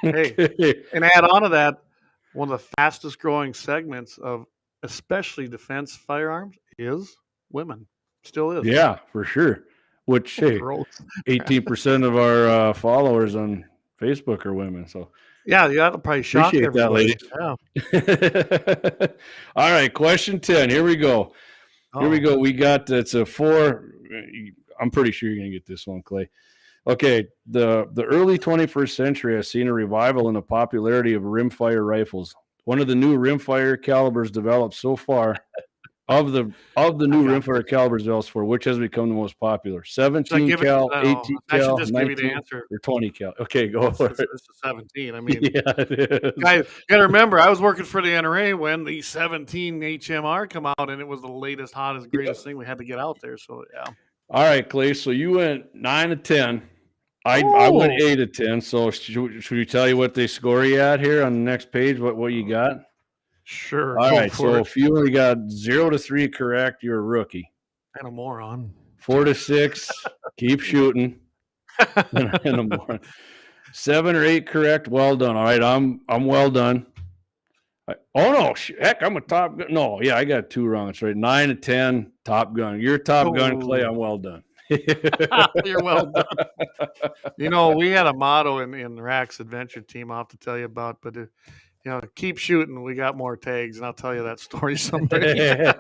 Hey, and add on to that, one of the fastest growing segments of especially defense firearms is women. Still is. Yeah, for sure. Which, hey, 18% of our followers on Facebook are women. So yeah, that'll probably shock everybody. That, lady. Yeah. All right, question 10. Here we go. We got it's a 4. I'm pretty sure you're gonna get this one, Clay. Okay, the early 21st century has seen a revival in the popularity of rimfire rifles. One of the new rimfire calibers developed so far, of the new rimfire calibers developed for, which has become the most popular? 17 cal, 18 cal, 19, or 20 cal. Okay, go for it. It's a 17. I mean, yeah, it is. Guys, you got to remember, I was working for the NRA when the 17 HMR come out, and it was the latest, hottest, greatest thing we had to get out there. So yeah. All right, Clay. So you went 9 to 10. I went 8 to 10. So should we tell you what they score you at here on the next page? What you got? Sure. All right. So if you only got 0 to 3 correct, you're a rookie. And a moron. 4 to 6. Keep shooting in the morning. 7 or 8 correct. Well done. All right, I'm well done. Oh no, heck, I'm a Top Gun. No, yeah, I got 2 wrong. That's right. 9 to 10, Top Gun. You're Top Gun, Clay. I'm well done. You're well done. We had a motto in Rack's adventure team I'll have to tell you about, but keep shooting. We got more tags, and I'll tell you that story someday.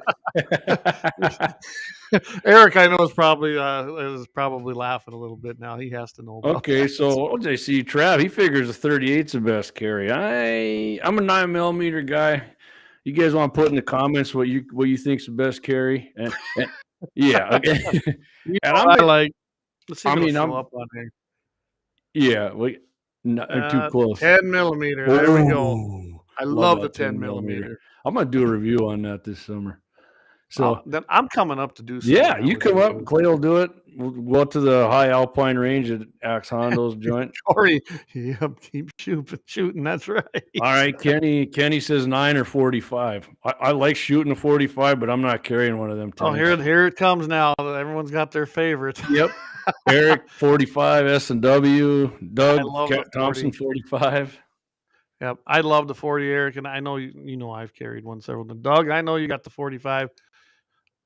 Eric, I know is probably laughing a little bit now. He has to know about Okay, that. so what did I see? Trav, he figures a 38's the best carry. I'm a 9mm guy. You guys want to put in the comments what you think's the best carry? And yeah, okay. And I like. Let's see if it'll show up on here. Yeah, not too close. 10mm. There we go. I love the 10mm. I'm gonna do a review on that this summer. So then I'm coming up to do something. Yeah, you come up. Clay will do it. We'll go out to the high alpine range at Axe Hondo's joint. Corey, keep shooting. That's right. All right, Kenny says 9 or 45. I like shooting a 45, but I'm not carrying one of them. Oh, here it comes now. Everyone's got their favorite. Yep. Eric 45 S&W. Doug Thompson 45. Yep, I love the 40, Eric, and I know I've carried one several times. Doug, I know you got the 45.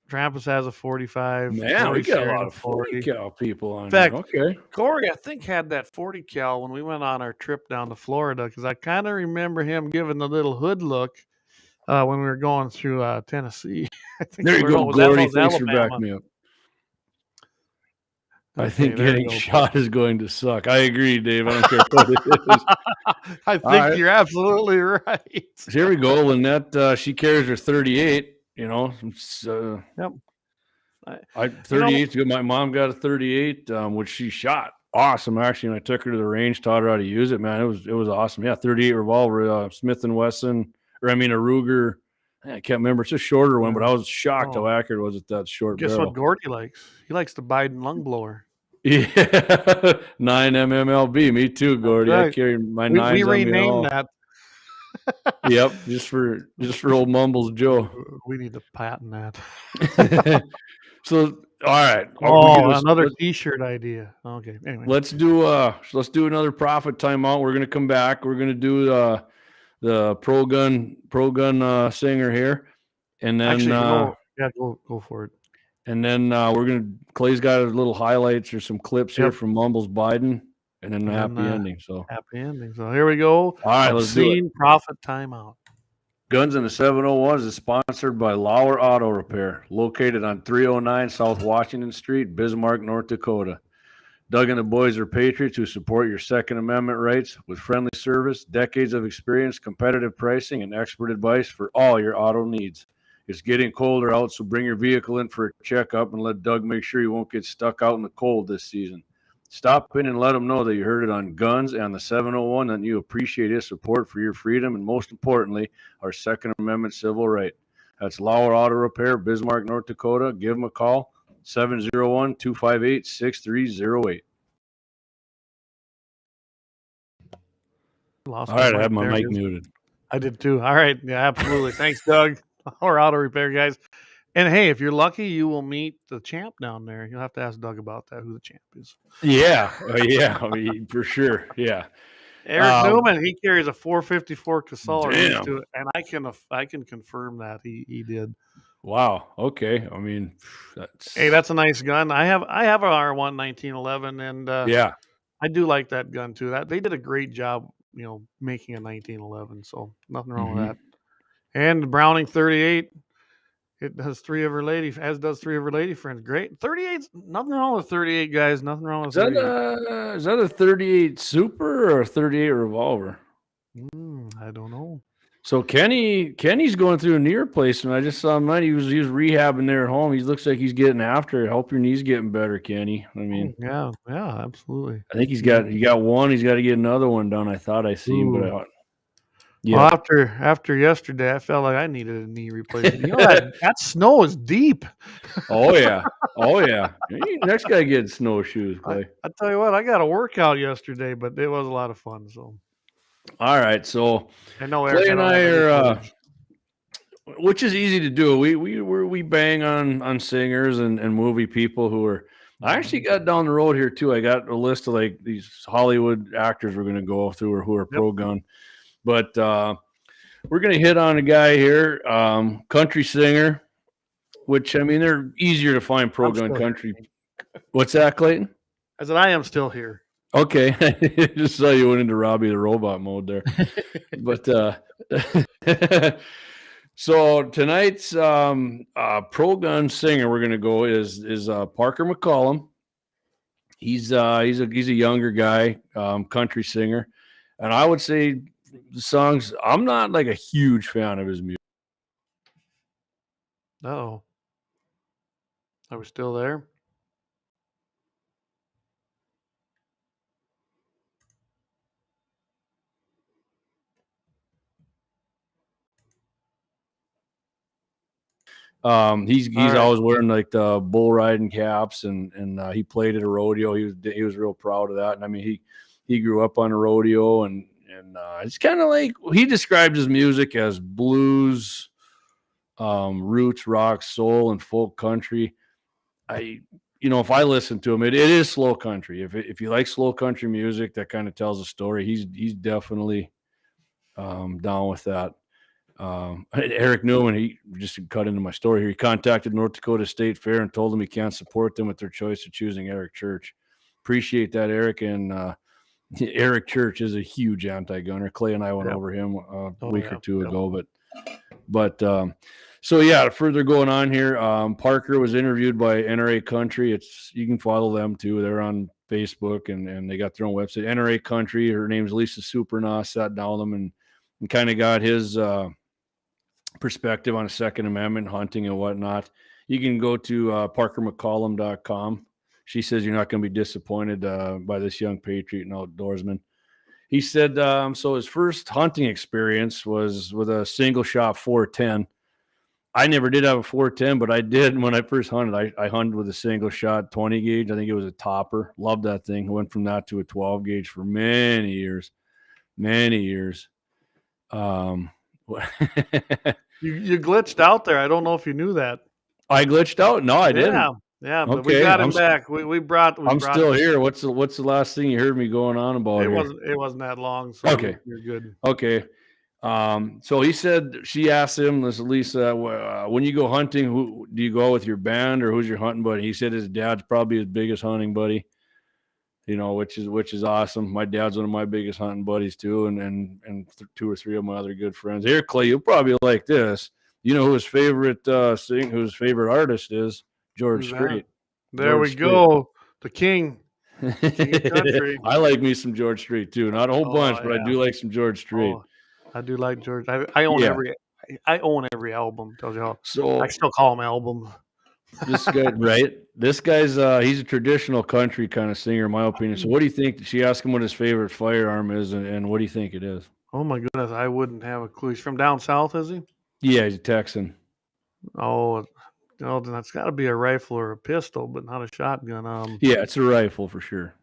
Trampus has a 45. Man, we got a lot of 40 cal people on. In fact, okay. Corey, I think, had that 40 cal when we went on our trip down to Florida, because I kind of remember him giving the little hood look when we were going through Tennessee. I think there you go, Gordy. Thanks for backing me up. I think getting shot is going to suck. I agree, Dave. I don't care what it is. I think you're absolutely right. So here we go. Lynette, she carries her 38. Yep. 38. My mom got a 38, which she shot. Awesome, actually. When I took her to the range, taught her how to use it, man. It was awesome. Yeah, 38 revolver, Smith & Wesson, a Ruger. I can't remember. It's a shorter one, but I was shocked how accurate was it that short barrel. Guess what Gordy likes? He likes the Biden lung blower. Yeah, 9 MMLB. Me too, Gordy. Right. I carry my 9s. We renamed that. Yep, just for old Mumbles Joe. We need to patent that. So, all right. Another T-shirt idea. Okay. Anyway, let's do another profit timeout. We're gonna come back. We're gonna do the pro gun singer here, and then go for it. And then Clay's got a little highlights or some clips here from Mumbles Biden. And then happy ending. So here we go. All right, let's do it. Profit timeout. Guns in the 701s is sponsored by Lauer Auto Repair, located on 309 South Washington Street, Bismarck, North Dakota. Doug and the boys are patriots who support your Second Amendment rights with friendly service, decades of experience, competitive pricing, and expert advice for all your auto needs. It's getting colder out, so bring your vehicle in for a checkup and let Doug make sure you won't get stuck out in the cold this season. Stop in and let him know that you heard it on Guns and the 701 and you appreciate his support for your freedom and, most importantly, our Second Amendment civil right. That's Lauer Auto Repair, Bismarck, North Dakota. Give them a call, 701-258-6308. All right, I have my mic muted. I did too. All right, yeah, absolutely. Thanks, Doug. Our auto repair guys. And hey, if you're lucky, you will meet the champ down there. You'll have to ask Doug about that, who the champ is. Yeah, for sure. Yeah. Eric Newman, he carries a 454 Casal, and I can confirm that he did. Wow. Okay. I mean, that's a nice gun. I have an R1 1911, and I do like that gun too. That they did a great job, making a 1911. So nothing wrong with that. And the Browning 38. It does 3 of her lady, as does 3 of her lady friends. Great. 38's nothing wrong with 38, guys. Nothing wrong with 38. Is that a 38 Super or a 38 revolver? I don't know. So Kenny's going through a knee replacement. I just saw him tonight. He was rehabbing there at home. He looks like he's getting after it. I hope your knee's getting better, Kenny. I mean, yeah, absolutely. I think he got one. He's got to get another one done. I thought I seen, but well, after yesterday, I felt like I needed a knee replacement. That snow is deep. Oh yeah. Next guy gets snowshoes, Clay. I tell you what, I got a workout yesterday, but it was a lot of fun. So, all right. So I know Clay and I are. which is easy to do. We bang on singers and movie people who are. I actually got down the road here too. I got a list of like these Hollywood actors we're going to go through or who are pro gun, but we're going to hit on a guy here, country singer, which I mean they're easier to find pro gun country. What's that, Clayton? I said I am still here. Okay, just saw you went into Robbie the Robot mode there, but so tonight's pro gun singer we're gonna go is Parker McCollum. He's a younger guy, country singer, and I would say the songs. I'm not like a huge fan of his music. Oh, are we still there? He's always wearing like the bull riding caps, and he played at a rodeo. He was real proud of that. And I mean, he grew up on a rodeo, and it's kind of like he describes his music as blues, roots, rock, soul, and folk country. If I listen to him, it is slow country. If you like slow country music, that kind of tells a story. He's definitely down with that. Eric Newman, he just cut into my story here. He contacted North Dakota State Fair and told them he can't support them with their choice of choosing Eric Church. Appreciate that, Eric. And Eric Church is a huge anti-gunner. Clay and I went over him a week or two ago. But so yeah, further going on here, Parker was interviewed by NRA Country. You can follow them too. They're on Facebook and they got their own website. NRA Country. Her name's Lisa Supernaw. Sat down with them and kind of got his perspective on a Second Amendment, hunting and whatnot. You can go to parkermccallum.com. She says you're not going to be disappointed by this young patriot and outdoorsman. He said, so his first hunting experience was with a single shot 410. I never did have a 410, but I did when I first hunted. I hunted with a single shot 20 gauge. I think it was a topper. Loved that thing. I went from that to a 12 gauge for many years. You glitched out there. I don't know if you knew that. I glitched out? No, I didn't. Yeah, but we got him back. I'm still here. What's the last thing you heard me going on about? It wasn't that long. So okay, you're good. Okay. So he said she asked him, this Lisa, when you go hunting, who do you go with, your band or who's your hunting buddy? He said his dad's probably his biggest hunting buddy. Which is awesome. My dad's one of my biggest hunting buddies too, and two or three of my other good friends. Here, Clay, you'll probably like this. You know who his favorite whose favorite artist is? George Strait. There we go. The king. King of country. I like me some George Strait too. Not a whole bunch, but I do like some George Strait. I do like George. I own every album. Tells you how. So I still call them albums. This guy, right? This guy's he's a traditional country kind of singer, in my opinion. So what do you think? She asked him what his favorite firearm is, and what do you think it is? Oh my goodness, I wouldn't have a clue. He's from down south, is he? Yeah, he's a Texan. Oh, then that's got to be a rifle or a pistol, but not a shotgun. Yeah, it's a rifle for sure.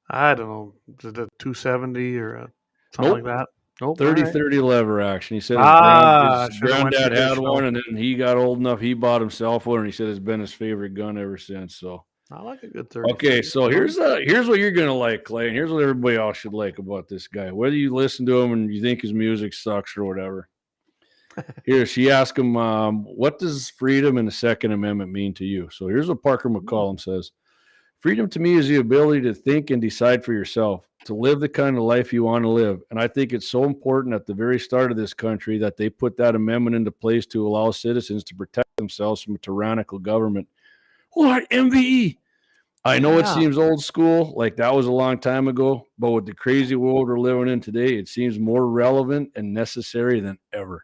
I don't know. Is it a 270 or something like that? Nope. 30 lever action. He said his granddad had one, and then he got old enough. He bought himself one, and he said it's been his favorite gun ever since. So I like a good 30. Okay, so here's what you're gonna like, Clay, and here's what everybody else should like about this guy. Whether you listen to him and you think his music sucks or whatever. Here, she asked him, what does freedom and the Second Amendment mean to you? So here's what Parker McCollum says. Freedom to me is the ability to think and decide for yourself, to live the kind of life you want to live. And I think it's so important at the very start of this country that they put that amendment into place to allow citizens to protect themselves from a tyrannical government. What? MVE? I know it seems old school, like that was a long time ago, but with the crazy world we're living in today, it seems more relevant and necessary than ever.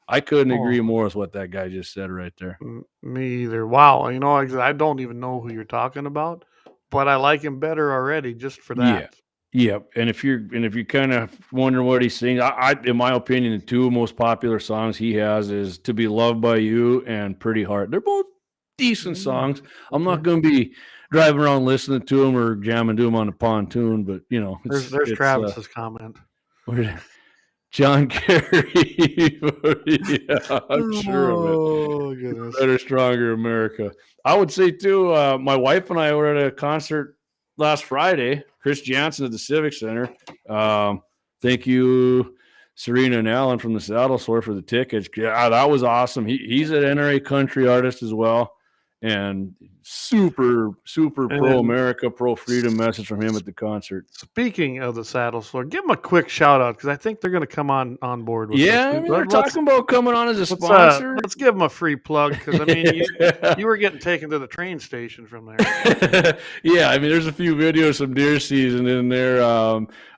I couldn't agree more with what that guy just said right there. Me either. Wow. I don't even know who you're talking about, but I like him better already just for that. Yeah. And if you're kind of wondering what he's saying, I in my opinion, the two most popular songs he has is To Be Loved by You and Pretty Hard. They're both decent songs. I'm not going to be driving around listening to them or jamming to them on the pontoon, but there's Travis's comment. John Kerry. Yeah, I'm sure of it. Oh, goodness. Better, stronger America. I would say too. My wife and I were at a concert last Friday. Chris Jansen at the Civic Center. Thank you, Serena and Alan from the Saddle Store for the tickets. Yeah, that was awesome. He's an NRA country artist as well, and super pro America, pro freedom message from him at the concert. Speaking of the Saddle Store, give them a quick shout out because I think they're going to come on board with Yeah, this. I mean, they're talking about coming on as a sponsor. Let's give them a free plug because I mean, you were getting taken to the train station from there. Yeah, I mean, there's a few videos from deer season in there.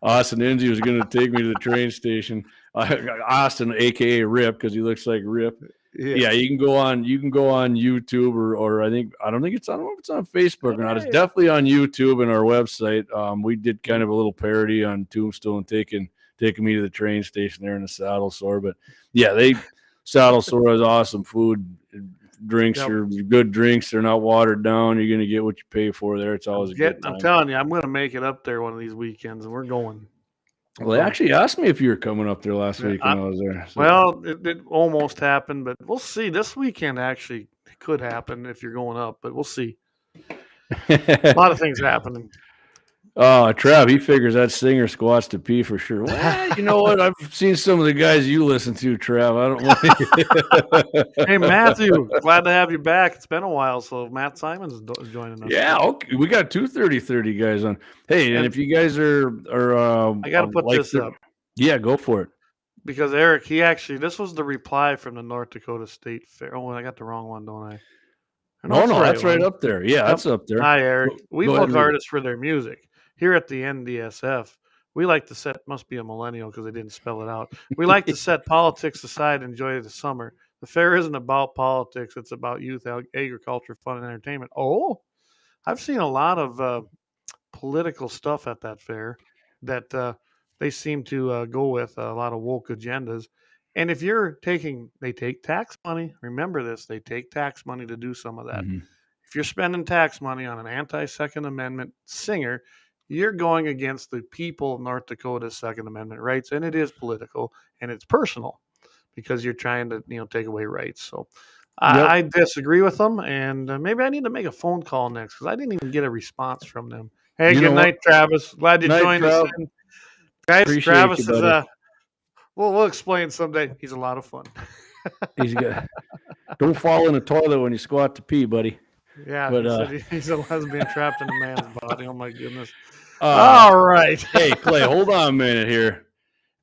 Austin Enzi was going to take me to the train station. Austin, aka Rip, because he looks like Rip. Yeah, you can go on YouTube or I don't know if it's on Facebook or not. It's definitely on YouTube and our website. We did kind of a little parody on Tombstone taking me to the train station there in the Saddle Store. But yeah, Saddle Store has awesome food. Drinks are good drinks. They're not watered down. You're going to get what you pay for there. It's always a good time. I'm telling you, I'm going to make it up there one of these weekends, and we're going. Well, they actually asked me if you were coming up there last week when I was there. So. Well, it almost happened, but we'll see. This weekend actually could happen if you're going up, but we'll see. A lot of things happening. Oh, Trav, he figures that singer squats to pee for sure. Well, you know what? I've seen some of the guys you listen to, Trav. I don't want. Hey, Matthew, glad to have you back. It's been a while, so Matt Simon's joining us. Yeah, okay. We got 230 guys on. Hey, and if you guys are I got to put this up. Yeah, go for it. Because Eric, this was the reply from the North Dakota State Fair. Oh, I got the wrong one, don't I? No, that's right up there. Yeah, that's up there. Hi, Eric. We book artists for their music. Here at the NDSF, we like to set, must be a millennial because they didn't spell it out. We like to set politics aside and enjoy the summer. The fair isn't about politics. It's about youth, agriculture, fun, and entertainment. Oh, I've seen a lot of political stuff at that fair that they seem to go with a lot of woke agendas. And if they take tax money. Remember this, they take tax money to do some of that. Mm-hmm. If you're spending tax money on an anti-Second Amendment singer, you're going against the people of North Dakota's Second Amendment rights, and it is political and it's personal because you're trying to, take away rights. So I disagree with them, and maybe I need to make a phone call next because I didn't even get a response from them. Hey, good night, Travis. Glad you joined us. Guys, appreciate Travis is we'll explain someday. He's a lot of fun. He's good. Don't fall in the toilet when you squat to pee, buddy. Yeah, but he's a lesbian trapped in a man's body. Oh my goodness. All right. Hey, Clay, hold on a minute here.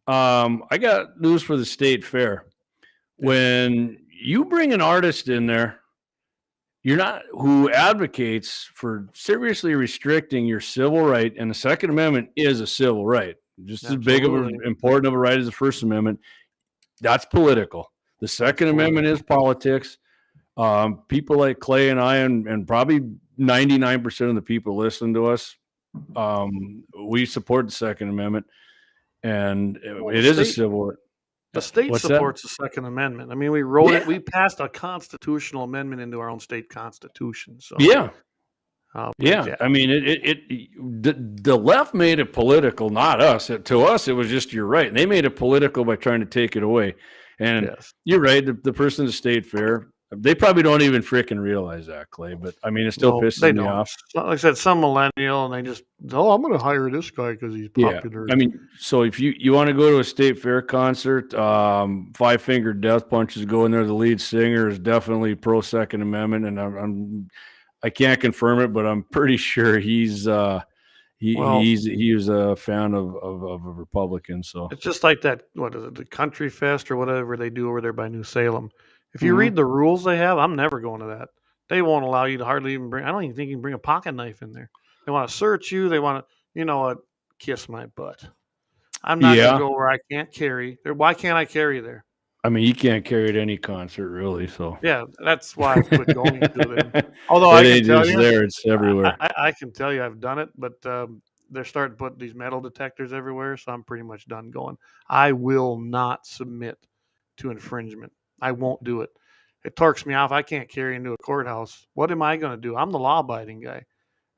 I got news for the state fair. When you bring an artist in there, who advocates for seriously restricting your civil right, and the Second Amendment is a civil right, just as big of important of a right as the First Amendment. That's political. The Second Amendment is politics. People like Clay and I, and probably 99% of the people listening to us, we support the Second Amendment, and it is a civil right. The state supports the Second Amendment. I mean, we wrote it. We passed a constitutional amendment into our own state constitution. So I mean, the left made it political, not us. To us, it was just your right. And they made it political by trying to take it away. And you're right. The person at the state fair, they probably don't even freaking realize that, Clay. But I mean, it still pisses me off. Like I said, some millennial, and they just, I'm going to hire this guy because he's popular. Yeah. I mean, so if you want to go to a state fair concert, Five Finger Death Punch is going there. The lead singer is definitely pro Second Amendment, and I can't confirm it, but I'm pretty sure he was a fan of a Republican. So it's just like that. What is it? The Country Fest or whatever they do over there by New Salem. If you read the rules they have, I'm never going to that. They won't allow you to hardly even bring. I don't even think you can bring a pocket knife in there. They want to search you. They want to, kiss my butt. I'm not going to go where I can't carry. Why can't I carry there? I mean, you can't carry at any concert, really. So that's why I quit going to it. Although I can tell you, it's everywhere. I can tell you, I've done it, but they're starting to put these metal detectors everywhere, so I'm pretty much done going. I will not submit to infringement. I won't do it. It torques me off. I can't carry into a courthouse. What am I going to do? I'm the law-abiding guy.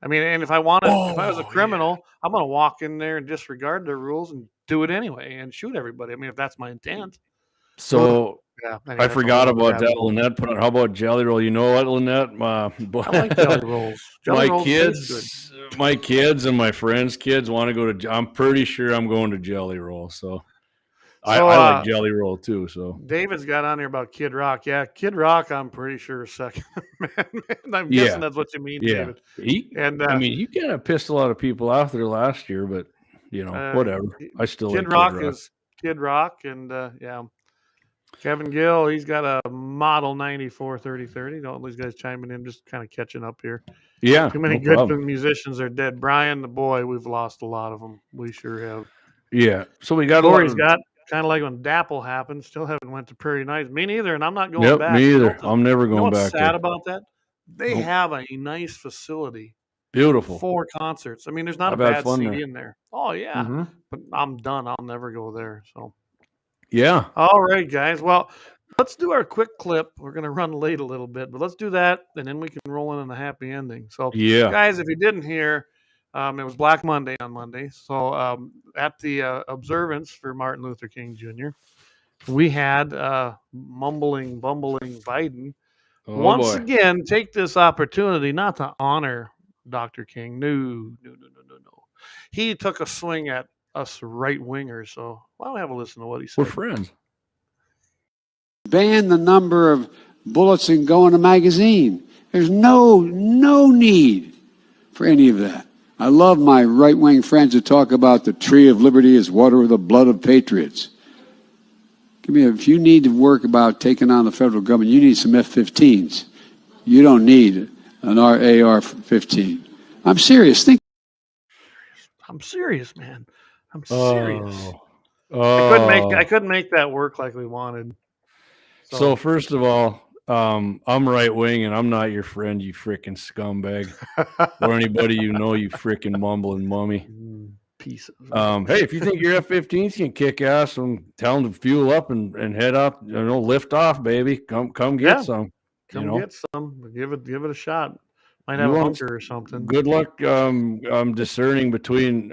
I mean, and if I was a criminal, I'm going to walk in there and disregard their rules and do it anyway and shoot everybody. I mean, if that's my intent. So Yeah, anyway, I that's a forgot whole other about that, rabbit hole. Lynette. How about Jelly Roll? You know what, Lynette? I like jelly rolls. Jelly rolls taste good. My kids and my friends' kids want to go to. I'm pretty sure I'm going to Jelly Roll. So I like Jelly Roll too. So David's got on here about Kid Rock. Yeah, Kid Rock, I'm pretty sure is second. I'm Yeah. guessing that's what you mean, yeah, David. I mean, you kind of pissed a lot of people off there last year, but whatever. I still like Kid Rock is Kid Rock, and yeah. Kevin Gill, he's got a model 94 3030. All these guys chiming in, just kind of catching up here. Yeah, Too many no good problem. musicians are dead. Brian, the boy, we've lost a lot of them. We sure have. Yeah, so we got Corey's got kind of like when Dapple happened. Still haven't went to Prairie Nights. Me neither, and I'm not going Yep, back. me either. I'm never You know going what's back sad there. about that? They Nope. have a nice facility Beautiful. for concerts. I mean, there's not I've a had bad fun CD there. in there. Oh yeah, Mhm. but I'm done. I'll never go there. So Yeah. all right, guys. Well, let's do our quick clip. We're going to run late a little bit, but let's do that, and then we can roll in on a happy ending. So, Yeah. guys, if you didn't hear, it was Black Monday on Monday. So, at the observance for Martin Luther King Jr., we had bumbling Biden once boy. again take this opportunity not to honor Dr. King. No. He took a swing at us right wingers. So, why don't we have a listen to what he said? We're friends. Ban the number of bullets that go in a magazine. There's no need for any of that. I love my right-wing friends who talk about the tree of liberty is water with the blood of patriots. If you need to work about taking on the federal government, you need some F-15s. You don't need an AR-15. I'm serious. I'm serious, man. I'm serious. Oh. I couldn't make that work like we wanted. So first of all, I'm right wing and I'm not your friend, you freaking scumbag, or anybody you freaking mumbling mummy. Piece of hey, if you think your F-15s can kick ass, and tell them to fuel up and head up, lift off, baby. Come get some. Get some. Give it a shot. Might You have a want- bunker or something. Good luck discerning between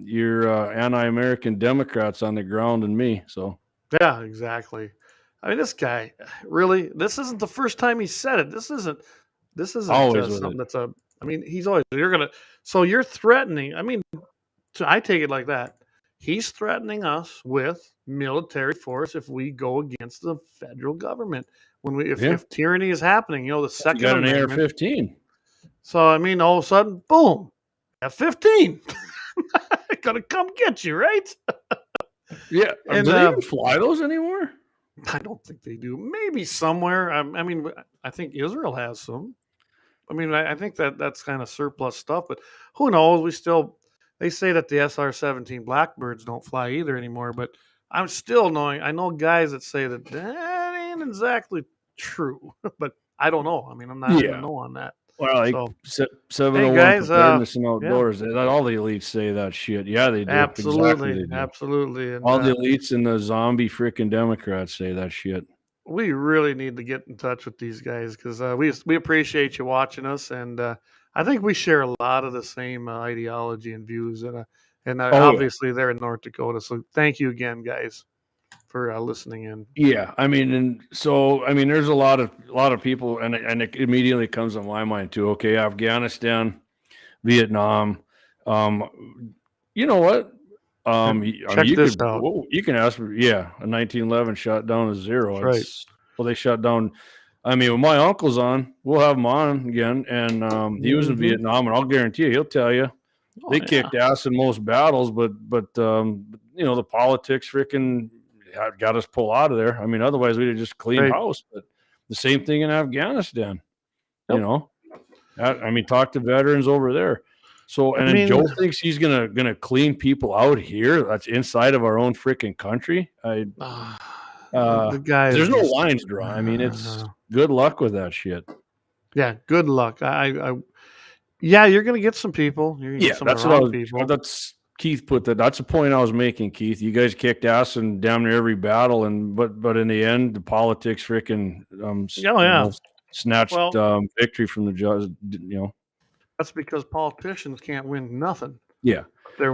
your anti-American Democrats on the ground and me. So Yeah, exactly. I mean, this guy really. This isn't the first time he said it. This isn't Always with something it. that's a. I mean, he's always. You're gonna. So you're threatening. I mean, I take it like that. He's threatening us with military force if we go against the federal government. If tyranny is happening, the Second you got Amendment. an AR-15. So I mean, all of a sudden, boom, F-15, gonna come get you, right? Yeah, And, do they even fly those anymore? I don't think they do. Maybe somewhere. I mean, I think Israel has some. I mean, I think that's kind of surplus stuff, but who knows? They say that the SR-17 Blackbirds don't fly either anymore, but I'm still knowing. I know guys that say that ain't exactly true, but I don't know. I mean, I'm not in the know on that. Well, like So, 701 guys, preparedness and outdoors. All the elites say that shit. Yeah, they do. Absolutely, Exactly, they do. absolutely. And, all the elites and the zombie freaking Democrats say that shit. We really need to get in touch with these guys because we appreciate you watching us, and I think we share a lot of the same ideology and views, and obviously they're in North Dakota. So thank you again, guys, for listening in. Yeah, I mean, there's a lot of people, and it immediately comes to my mind too. Okay, Afghanistan, Vietnam. You know what? Check this out. You can ask for, a 1911 shot down to zero. Right. Well, they shut down. I mean, when my uncle's on, we'll have him on again, and he was in Vietnam, and I'll guarantee you, he'll tell you they kicked ass in most battles, but the politics freaking got us pulled out of there. I mean, otherwise we'd have just cleaned house. But the same thing in Afghanistan. Yep. I mean, talk to veterans over there. So, and then Joe thinks he's gonna clean people out here. That's inside of our own freaking country. The guy. There's no lines drawn. I mean, it's good luck with that shit. Yeah, good luck. You're gonna get some people. You're gonna get some that's of the what people. That's Keith put that. That's the point I was making, Keith. You guys kicked ass in damn near every battle, but in the end, the politics freaking snatched victory from the judge. That's because politicians can't win nothing. Yeah. They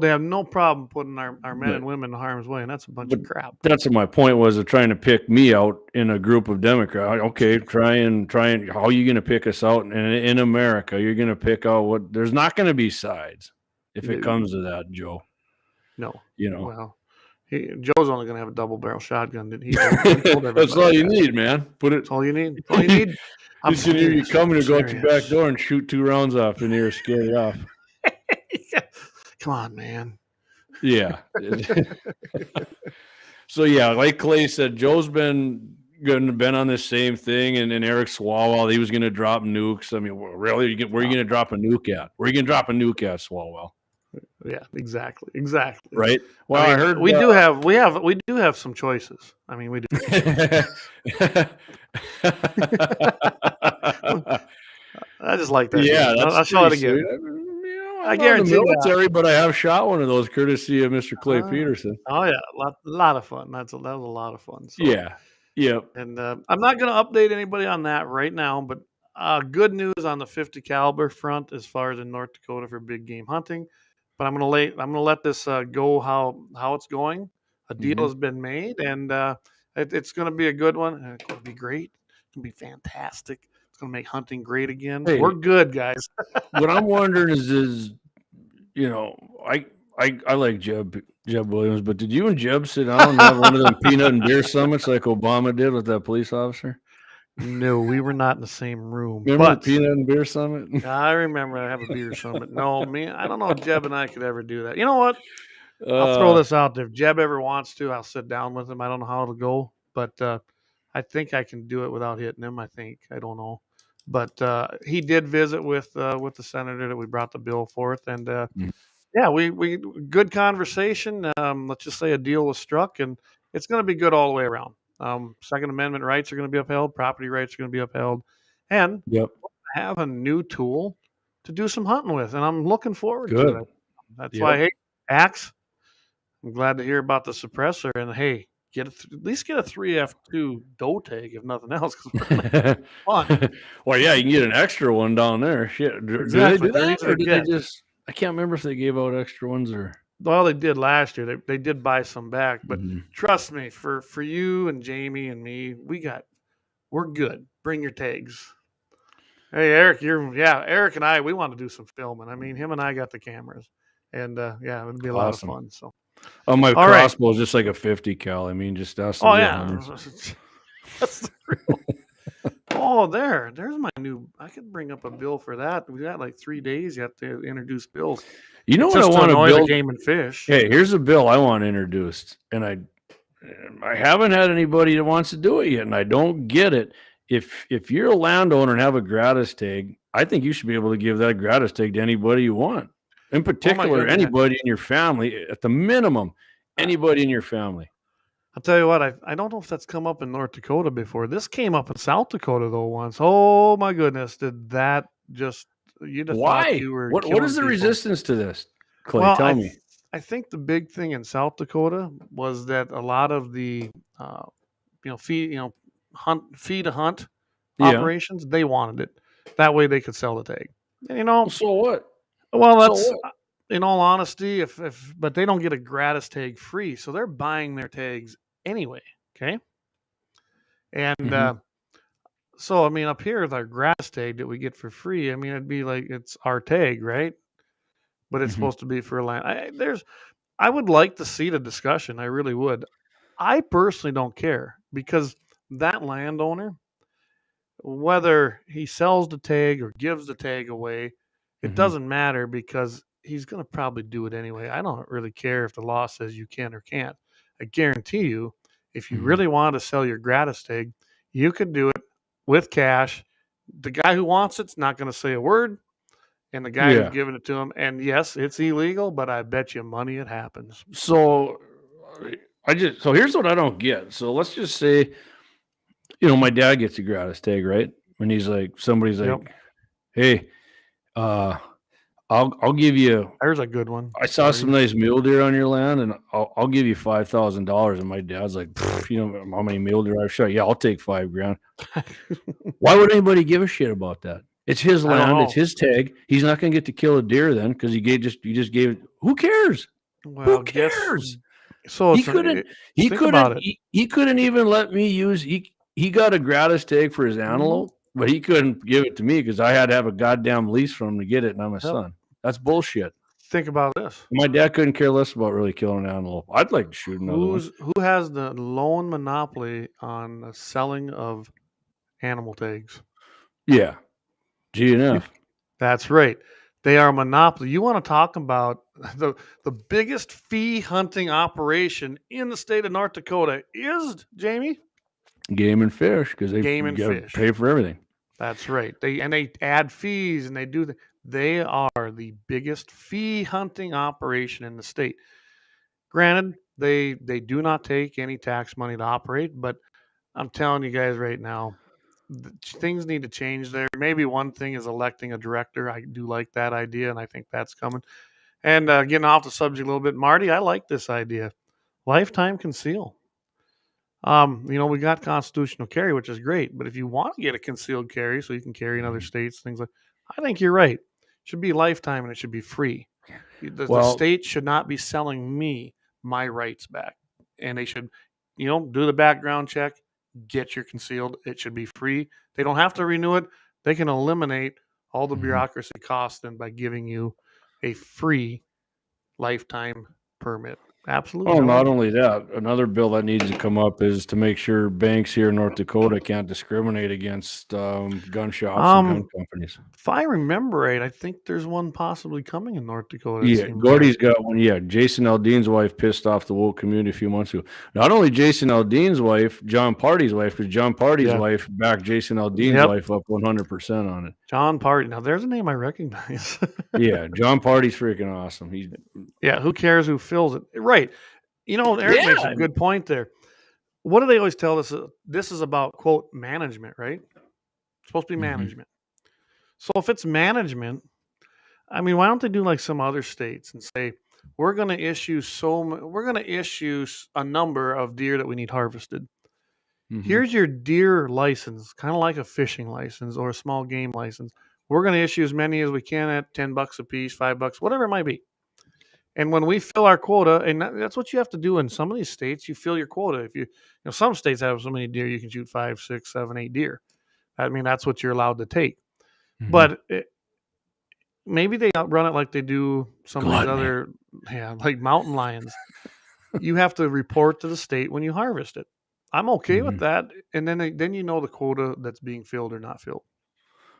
have no problem putting our men and women in harm's way, and that's a bunch of crap. That's what my point was, of trying to pick me out in a group of Democrats. Okay, try and how are you going to pick us out in America? You're going to pick out what, there's not going to be sides if it comes to that, Joe. No. You know. Well, Joe's only going to have a double barrel shotgun. He told That's all you need, man. That's all you need. That's all you need. Just you come and go out your back door and shoot 2 rounds off in here, scare you off. Come on, man. Yeah. So yeah, like Clay said, Joe's been on this same thing, and Eric Swalwell, he was going to drop nukes. I mean, really, where are you going to drop a nuke at? Where are you going to drop a nuke at, Swalwell? Yeah, exactly. Right. Well, I heard we do have some choices. I mean, we do. I just like that. Yeah, I'll show it again. I guarantee the military, but I have shot one of those courtesy of Mr. Clay Pederson. Oh yeah, a lot of fun. That was a lot of fun. So. Yeah. Yep. And I'm not going to update anybody on that right now, but good news on the 50 caliber front as far as in North Dakota for big game hunting. But I'm going to let this go how it's going. A deal has been made, and it's going to be a good one. And it's going to be great. It's going to be fantastic. It's going to make hunting great again. Hey, we're good, guys. What I'm wondering is, I like Jeb Williams, but did you and Jeb sit down and have one of them peanut and beer summits like Obama did with that police officer? No, we were not in the same room. Remember the peanut and beer summit? I remember I have a beer summit. No, I don't know if Jeb and I could ever do that. You know what? I'll throw this out there. If Jeb ever wants to, I'll sit down with him. I don't know how it'll go, but I think I can do it without hitting him. I don't know. But he did visit with the senator that we brought the bill forth, and yeah, we good conversation. Let's just say a deal was struck, and it's going to be good all the way around. Second Amendment rights are going to be upheld, property rights are going to be upheld, and have a new tool to do some hunting with, and I'm looking forward to it. That's why, hey, Axe, I'm glad to hear about the suppressor, and hey, at least get a 3F2 doe tag, if nothing else. Fun. Well, yeah, you can get an extra one down there. Shit, exactly. Do they do that, or did they just? I can't remember if they gave out extra ones or. Well, they did last year. They did buy some back, but trust me, for you and Jamie and me, we're good. Bring your tags. Hey, Eric, Eric and I, we want to do some filming. I mean, him and I got the cameras, and yeah, it'd be a lot of fun. So, my crossbow is just like a 50 cal. I mean, just us. Oh yeah, that's the real. Oh, there's my new. I could bring up a bill for that. We got like 3 days. You have to introduce bills. You know what I want to build? Game and fish. Hey, here's a bill I want introduced, and I haven't had anybody that wants to do it yet, and I don't get it. If you're a landowner and have a gratis tag, I think you should be able to give that gratis tag to anybody you want. In particular, anybody in your family. At the minimum, anybody in your family. I'll tell you what, I don't know if that's come up in North Dakota before. This came up in South Dakota, though, once. Oh, my goodness. Did that just... Why? What is the resistance to this, Clay? Tell me. I think the big thing in South Dakota was that a lot of the, feed to hunt operations, they wanted it. That way they could sell the tag. So what? Well, that's... In all honesty, but they don't get a gratis tag free, so they're buying their tags anyway. Okay, and so I mean, up here with our gratis tag that we get for free, I mean, it'd be like it's our tag, right? But it's supposed to be for a land. I would like to see the discussion. I really would. I personally don't care because that landowner, whether he sells the tag or gives the tag away, it doesn't matter because he's going to probably do it anyway. I don't really care if the law says you can or can't. I guarantee you, if you really want to sell your gratis tag, you could do it with cash. The guy who wants it's not going to say a word, and the guy who's giving it to him, and yes, it's illegal, but I bet you money it happens. So here's what I don't get. So let's just say, my dad gets a gratis tag, right? When he's like, somebody's like, hey, I'll give you. There's a good one. I saw some nice mule deer on your land, and I'll give you $5,000. And my dad's like, how many mule deer I've shot? Yeah, I'll take $5,000. Why would anybody give a shit about that? It's his I don't land. know. It's his tag. He's not going to get to kill a deer then because you just gave it. Who cares? Well, Who cares? So He it's couldn't. think about it. He couldn't even let me use. He got a gratis tag for his antelope, but he couldn't give it to me because I had to have a goddamn lease from him to get it, and I'm a son. That's bullshit. Think about this. My dad couldn't care less about really killing an antelope. I'd like to shoot another one. Who has the lone monopoly on the selling of animal tags? Yeah, GNF. That's right. They are a monopoly. You want to talk about the biggest fee hunting operation in the state of North Dakota is, Jamie? Game and fish because they Game and gotta fish. pay for everything. That's right. They add fees and they are the biggest fee hunting operation in the state. Granted, they do not take any tax money to operate, but I'm telling you guys right now, things need to change there. Maybe one thing is electing a director. I do like that idea, and I think that's coming. And getting off the subject a little bit, Marty, I like this idea. Lifetime conceal. We got constitutional carry, which is great. But if you want to get a concealed carry so you can carry in other states, things like, I think you're right. It should be lifetime and it should be free. The state should not be selling me my rights back, and they should, do the background check, get your concealed. It should be free. They don't have to renew it. They can eliminate all the bureaucracy costs then by giving you a free lifetime permit. Absolutely. Oh, not only that, another bill that needs to come up is to make sure banks here in North Dakota can't discriminate against gun shops and gun companies. If I remember right, I think there's one possibly coming in North Dakota. Yeah, Gordy's got one. Yeah, Jason Aldean's wife pissed off the woke community a few months ago. Not only Jason Aldean's wife, John Party's wife, because John Party's wife backed Jason Aldean's wife up 100% on it. John Party. Now, there's a name I recognize. Yeah, John Party's freaking awesome. Who cares who fills it? Right. Eric makes a good point there. What do they always tell us? This is about, quote, management, right? It's supposed to be management. So if it's management, I mean, why don't they do like some other states and say, we're going to issue a number of deer that we need harvested. Here's your deer license, kind of like a fishing license or a small game license. We're going to issue as many as we can at $10 a piece, $5, whatever it might be. And when we fill our quota, and that's what you have to do in some of these states, you fill your quota. If some states have so many deer, you can shoot 5, 6, 7, 8 deer. I mean, that's what you're allowed to take. But maybe they outrun it like they do some of these other, like mountain lions. You have to report to the state when you harvest it. I'm okay with that. And then the quota that's being filled or not filled.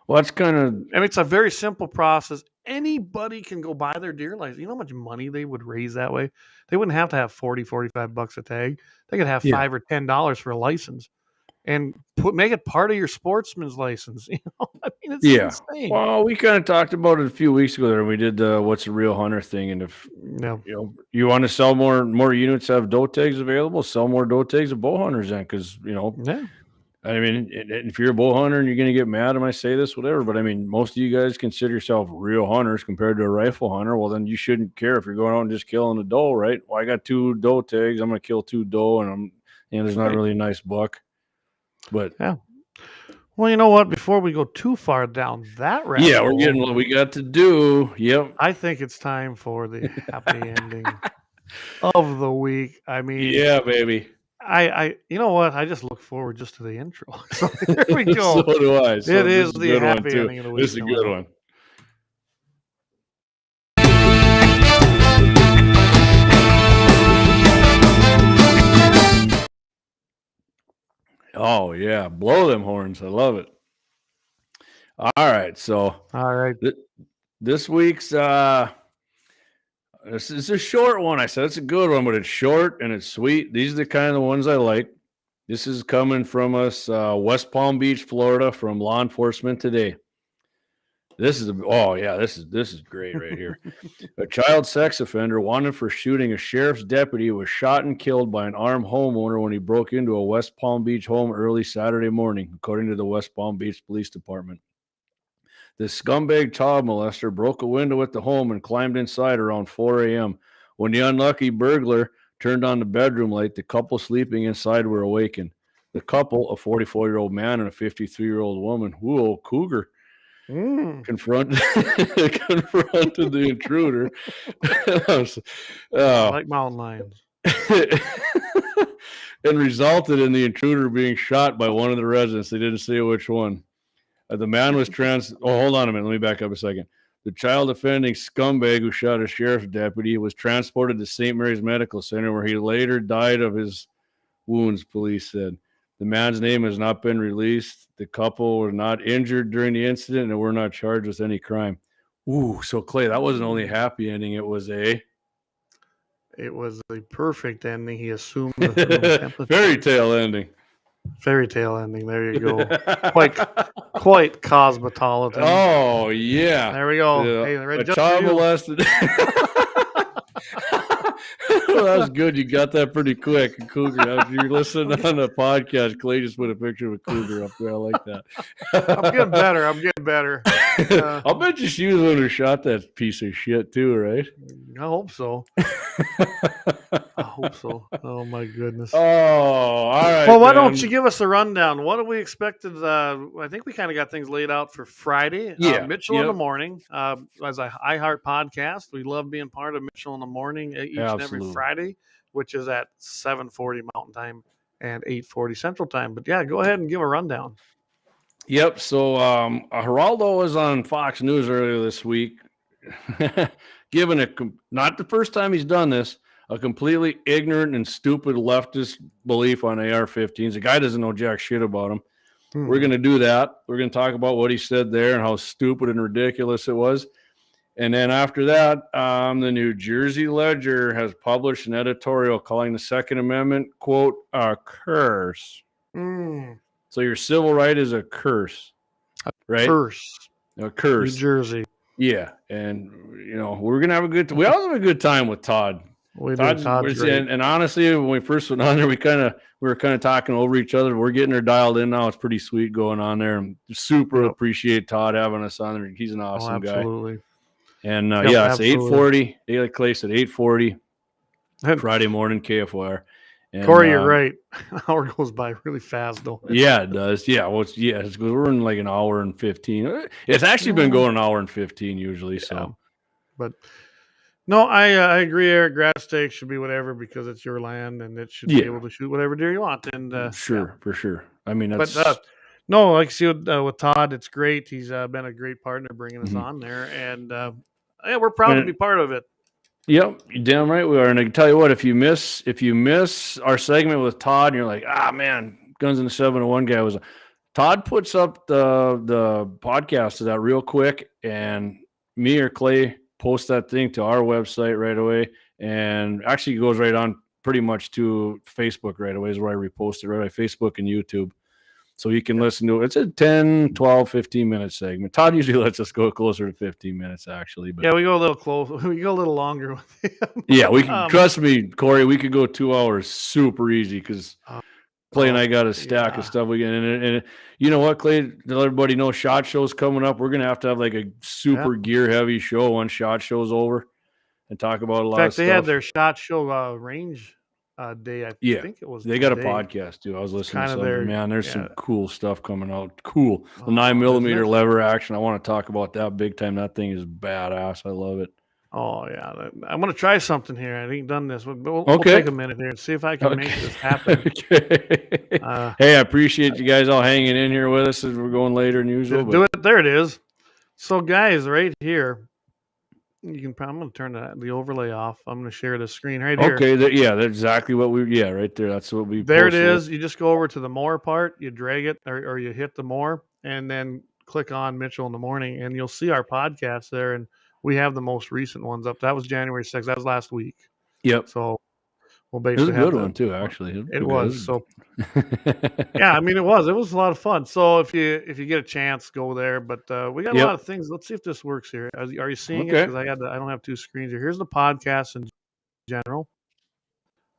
Well, that's kind of... I mean, it's a very simple process. Anybody can go buy their deer license. You know how much money they would raise that way? They wouldn't have to have $40, $45 a tag. They could have $5 or $10 for a license and make it part of your sportsman's license. I mean, it's insane. Well, we kind of talked about it a few weeks ago there. We did the What's a Real Hunter thing. And if you want to sell more units, have doe tags available, sell more doe tags of bow hunters then, because, I mean, if you're a bow hunter and you're going to get mad, I might say this, whatever, but I mean, most of you guys consider yourself real hunters compared to a rifle hunter. Well, then you shouldn't care if you're going out and just killing a doe, right? Well, I got 2 doe tags. I'm going to kill 2 doe, and there's not really a nice buck. But well, you know what? Before we go too far down that rabbit hole, we're getting what we got to do. Yep. I think it's time for the happy ending of the week. I mean, yeah, baby. I you know what? I just look forward just to the intro. So here we go. So do I. So it is the happy ending of the week. This is a good one. Oh yeah, blow them horns. I love it. All right, so this week's this is a short one. I said it's a good one, but it's short and it's sweet. These are the kind of the ones I like. This is coming from us, West Palm Beach, Florida, from Law Enforcement Today. This is great right here. A child sex offender wanted for shooting a sheriff's deputy was shot and killed by an armed homeowner when he broke into a West Palm Beach home early Saturday morning, according to the West Palm Beach Police Department. The scumbag child molester broke a window at the home and climbed inside around 4 a.m. When the unlucky burglar turned on the bedroom light, the couple sleeping inside were awakened. The couple, a 44-year-old man and a 53-year-old woman, cougar, confronted the intruder. I like mountain lions. And resulted in the intruder being shot by one of the residents. They didn't say which one. The man was hold on a minute. Let me back up a second. The child offending scumbag who shot a sheriff's deputy was transported to St. Mary's Medical Center, where he later died of his wounds, police said. The man's name has not been released. The couple were not injured during the incident and were not charged with any crime. Ooh, so Clay, that wasn't only a happy ending. It was a perfect ending. He assumed the room temperature. Fairy tale ending. Fairy tale ending. There you go. quite cosmopolitan. Oh yeah. There we go. Yeah. Hey, a child molested. Well, that was good. You got that pretty quick. Cougar. If you're listening on a podcast, Clay just put a picture of a cougar up there. I like that. I'm getting better. I'll bet you she was the one who shot that piece of shit too, right? I hope so. Oh my goodness. Oh, all right. Well, why don't you give us a rundown? What do we expected? I think we kind of got things laid out for Friday. Yeah. Mitchell in the Morning. As a iHeart podcast, we love being part of Mitchell in the Morning each and every Friday, which is at 7:40 Mountain Time and 8:40 Central Time. But yeah, go ahead and give a rundown. Yep. So Geraldo was on Fox News earlier this week, giving not the first time he's done this, a completely ignorant and stupid leftist belief on AR-15s. The guy doesn't know jack shit about them. We're going to do that. We're going to talk about what he said there and how stupid and ridiculous it was. And then after that, the New Jersey Ledger has published an editorial calling the Second Amendment, quote, a curse. So your civil right is a curse, right? A curse. New Jersey. Yeah. And, we're going to have we all have a good time with Todd. Todd's great. And honestly, when we first went on there, we were kind of talking over each other. We're getting her dialed in now. It's pretty sweet going on there. And super appreciate Todd having us on there. He's an awesome guy. Absolutely. And it's 8:40. Like Clay said, 8:40 Friday morning KFYR. And, Corey, you're right. An hour goes by really fast, though. Yeah, it does. Yeah, we're in like an hour and 15. It's actually been going an hour and 15 usually. So, yeah. But no, I agree. Eric, grass steak should be whatever because it's your land and it should be able to shoot whatever deer you want. And for sure. I mean, that's. But no, like see with Todd, it's great. He's been a great partner bringing us on there, and we're proud to be part of it. Yep, you're damn right we are. And I can tell you what, if you miss our segment with Todd, and you're like, man, Guns in the 701 guy was. Todd puts up the podcast to that real quick, and me or Clay post that thing to our website right away, and actually goes right on pretty much to Facebook right away is where I repost it right away, Facebook and YouTube. So you can listen to it. It's a 10, 12, 15-minute segment. Todd usually lets us go closer to 15 minutes, actually. But we go a little close. We go a little longer with him. Yeah, we can. Trust me, Corey, we could go 2 hours super easy because Clay and I got a stack of stuff. And you know what, Clay? To let everybody know, SHOT Show's coming up. We're going to have like a super gear-heavy show when SHOT Show's over and talk about a lot of stuff. In fact, they had their SHOT Show range day. I think it was. They got a podcast too. I was listening to something. Man, there's some cool stuff coming out. Cool. The 9mm lever action. I want to talk about that big time. That thing is badass. I love it. Oh yeah, I'm gonna try something here. I ain't done this, but we'll take a minute here and see if I can make this happen. Hey, I appreciate you guys all hanging in here with us as we're going later than usual. Do it. There it is. So guys, right here. I'm going to turn the overlay off. I'm going to share the screen right here. Okay, that's exactly what right there. That's what we. There it is. You just go over to the more part, you drag it, or you hit the more, and then click on Mitchell in the Morning, and you'll see our podcast there. And we have the most recent ones up. That was January 6th. That was last week. Yep. So we'll basically have a good one too. Actually, it was. So yeah, I mean it was a lot of fun. So if you get a chance, go there. But we got a lot of things. Let's see if this works here. Are you seeing it? Because I don't have two screens here. Here's the podcast in general.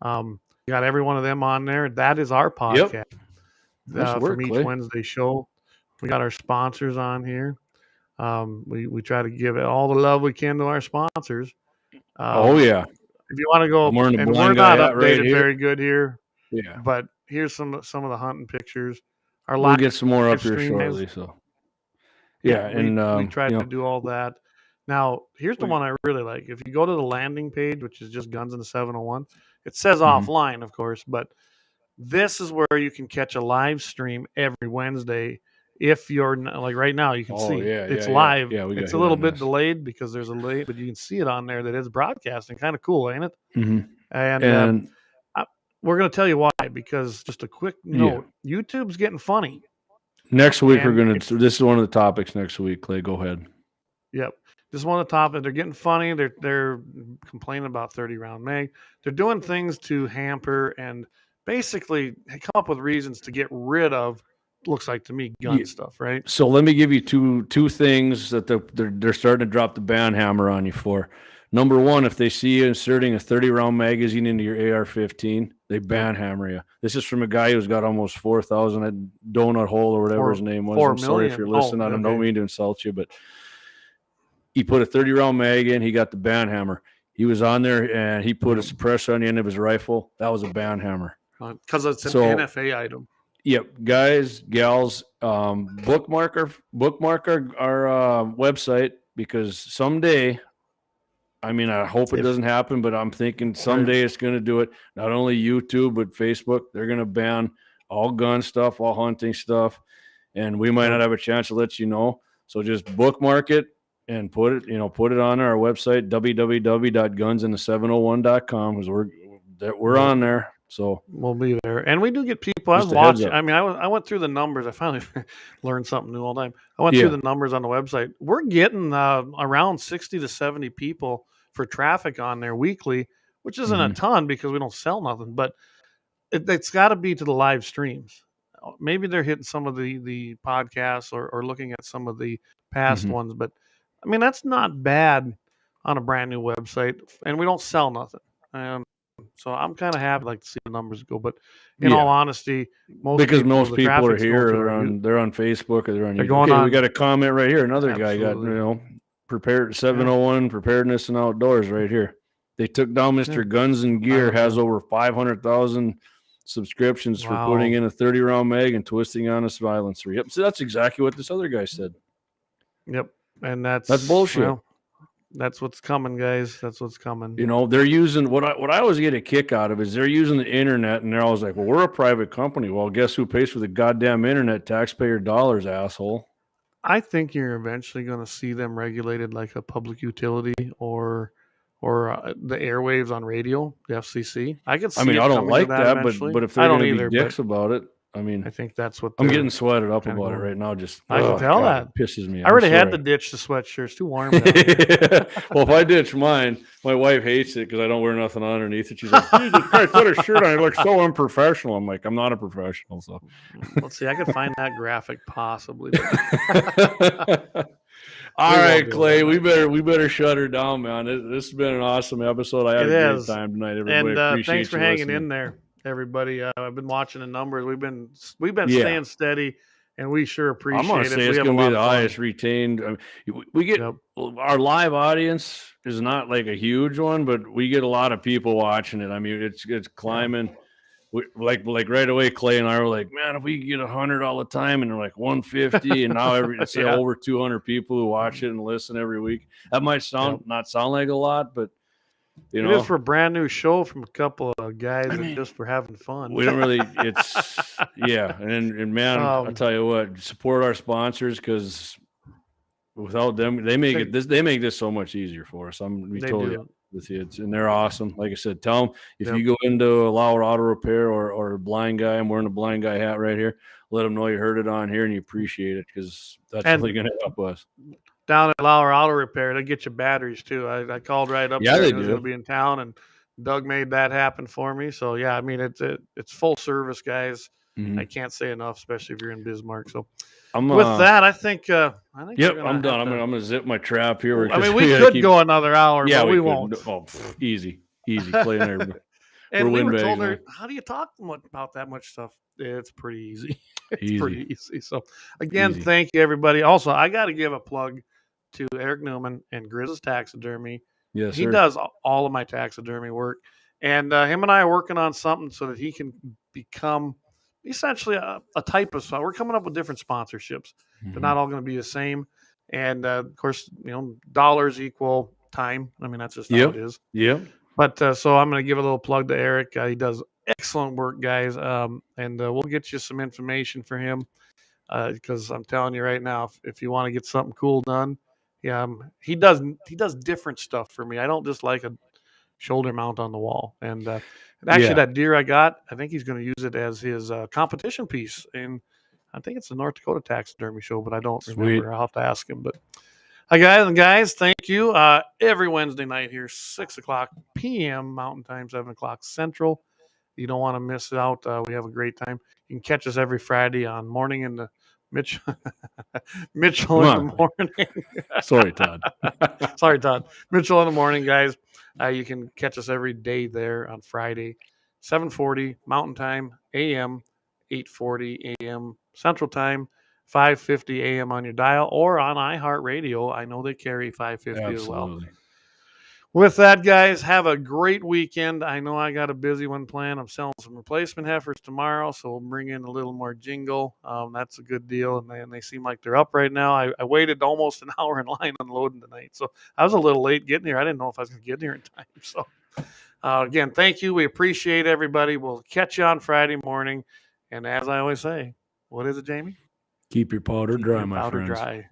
You got every one of them on there. That is our podcast from each Wednesday show. We got our sponsors on here. We try to give it all the love we can to our sponsors. If you want to go, and we're not updated very good here. Yeah. But here's some of the hunting pictures. We'll get some more up here shortly. So Yeah, we tried to do all that. Now, here's the one I really like. If you go to the landing page, which is just Guns in the 701, it says offline, of course, but this is where you can catch a live stream every Wednesday. If you're like right now, you can see it's live. Yeah, we got it's a little bit delayed because there's a late, but you can see it on there that it's broadcasting. Kind of cool, ain't it? And we're going to tell you why, because just a quick note, YouTube's getting funny. Next week, this is one of the topics next week, Clay. Go ahead. Yep. This is one of the topics. They're getting funny. They're complaining about 30 round mag. They're doing things to hamper and basically come up with reasons to get rid of, looks like to me, gun stuff, right? So let me give you two things that they're starting to drop the ban hammer on you for. Number one, if they see you inserting a 30-round magazine into your AR-15, they ban hammer you. This is from a guy who's got almost 4,000 at Donut Hole or whatever his name was. I'm sorry if you're listening. I don't mean to insult you, but he put a 30-round mag in. He got the ban hammer. He was on there, and he put a suppressor on the end of his rifle. That was a ban hammer. Because it's an NFA item. Yep, guys, gals, bookmark our website, because someday, I mean, I hope it doesn't happen, but I'm thinking someday it's going to do it. Not only YouTube, but Facebook. They're going to ban all gun stuff, all hunting stuff, and we might not have a chance to let you know. So just bookmark it and put it on our website, www.gunsin the701.com, because we're on there. So we'll be there, and we do get people. I was watching. I mean, I went through the numbers. I finally learned something new all the time. I went through the numbers on the website. We're getting around 60 to 70 people for traffic on there weekly, which isn't a ton because we don't sell nothing. But it's got to be to the live streams. Maybe they're hitting some of the podcasts or looking at some of the past ones. But I mean, that's not bad on a brand new website, and we don't sell nothing. So I'm kind of happy, like to see the numbers go. But in all honesty, most people are here. They're on Facebook or they're on YouTube. We got a comment right here. Another guy got prepared 701 preparedness and outdoors right here. They took down Mr. Guns and Gear. Has over 500,000 subscriptions for putting in a 30-round mag and twisting on a silencer. Yep. So that's exactly what this other guy said. Yep. And that's bullshit. Well, that's what's coming, guys. That's what's coming. You know, they're using what I always get a kick out of is they're using the internet, and they're always like, well, we're a private company. Well, guess who pays for the goddamn internet? Taxpayer dollars, asshole. I think you're eventually going to see them regulated like a public utility or the airwaves on radio, the FCC. I could see. I mean, I don't like that, eventually. but if they're going to be dicks about it, I mean, I think that's what I'm getting sweated up about it right now. Just I can tell that it pisses me. I already had to ditch the sweatshirts. Too warm. Down Well, if I ditch mine, my wife hates it because I don't wear nothing underneath it. She's like, Jesus Christ, put a shirt on. It looks so unprofessional. I'm like, I'm not a professional. So let's see. I could find that graphic possibly. All right, Clay, we better shut her down, man. This has been an awesome episode. I had a great time tonight. Everybody, and thanks for hanging in there, everybody. I've been watching the numbers. We've been staying steady, and we sure appreciate it. I'm gonna say it's gonna be the highest retained. I mean, we get our live audience is not like a huge one, but we get a lot of people watching it. I mean, it's climbing. We, like right away, Clay and I were like, man, if we get 100 all the time, and they're like 150, and now it's over 200 people who watch it and listen every week. That might not sound like a lot, but you know, it is for a brand new show from a couple of guys that just for having fun. We don't really. It's and man, I'll tell you what, support our sponsors because without them, they make this so much easier for us. With you, and they're awesome. Like I said, tell them if you go into a Lauer Auto Repair or a Blind Guy, I'm wearing a Blind Guy hat right here. Let them know you heard it on here and you appreciate it because that's really going to help us. Down at Lauer Auto Repair, they get you batteries too. I called right up there. They do. Going to be in town, and Doug made that happen for me. So yeah, I mean it's full service, guys. I can't say enough, especially if you're in Bismarck. So. With that, I think. Yep, I'm done. I'm gonna zip my trap here. I mean, we could go another hour, but we won't. Oh, easy, playing everybody. And we were told her, how do you talk about that much stuff? It's pretty easy. Pretty easy. So again, thank you everybody. Also, I got to give a plug to Eric Newman and Grizz's Taxidermy. Yes, he does all of my taxidermy work, and him and I are working on something so that he can become essentially a type of sponsor. We're coming up with different sponsorships. They're not all going to be the same. And of course, dollars equal time. I mean, that's just how it is. Yep. But so I'm going to give a little plug to Eric. He does excellent work, guys. And we'll get you some information for him because I'm telling you right now, if you want to get something cool done, he does different stuff for me. I don't just like a shoulder mount on the wall. And actually, that deer I got, I think he's going to use it as his competition piece. And I think it's the North Dakota Taxidermy Show, but I don't remember. I'll have to ask him. But hi, guys, thank you. Every Wednesday night here, 6 o'clock p.m. Mountain Time, 7 o'clock Central. You don't want to miss it out. We have a great time. You can catch us every Friday on Morning in the Mitchell in the morning. Sorry, Todd. Sorry, Todd. Mitchell in the morning, guys. You can catch us every day there on Friday, 7:40 Mountain Time, AM, 8:40 AM Central Time, 5:50 AM on your dial, or on iHeartRadio. I know they carry 5:50 as well. With that, guys, have a great weekend. I know I got a busy one planned. I'm selling some replacement heifers tomorrow, so we'll bring in a little more jingle. That's a good deal, and they seem like they're up right now. I waited almost an hour in line unloading tonight, so I was a little late getting here. I didn't know if I was going to get here in time. So, again, thank you. We appreciate everybody. We'll catch you on Friday morning. And as I always say, what is it, Jamie? Keep your powder dry, my powder friends. dry.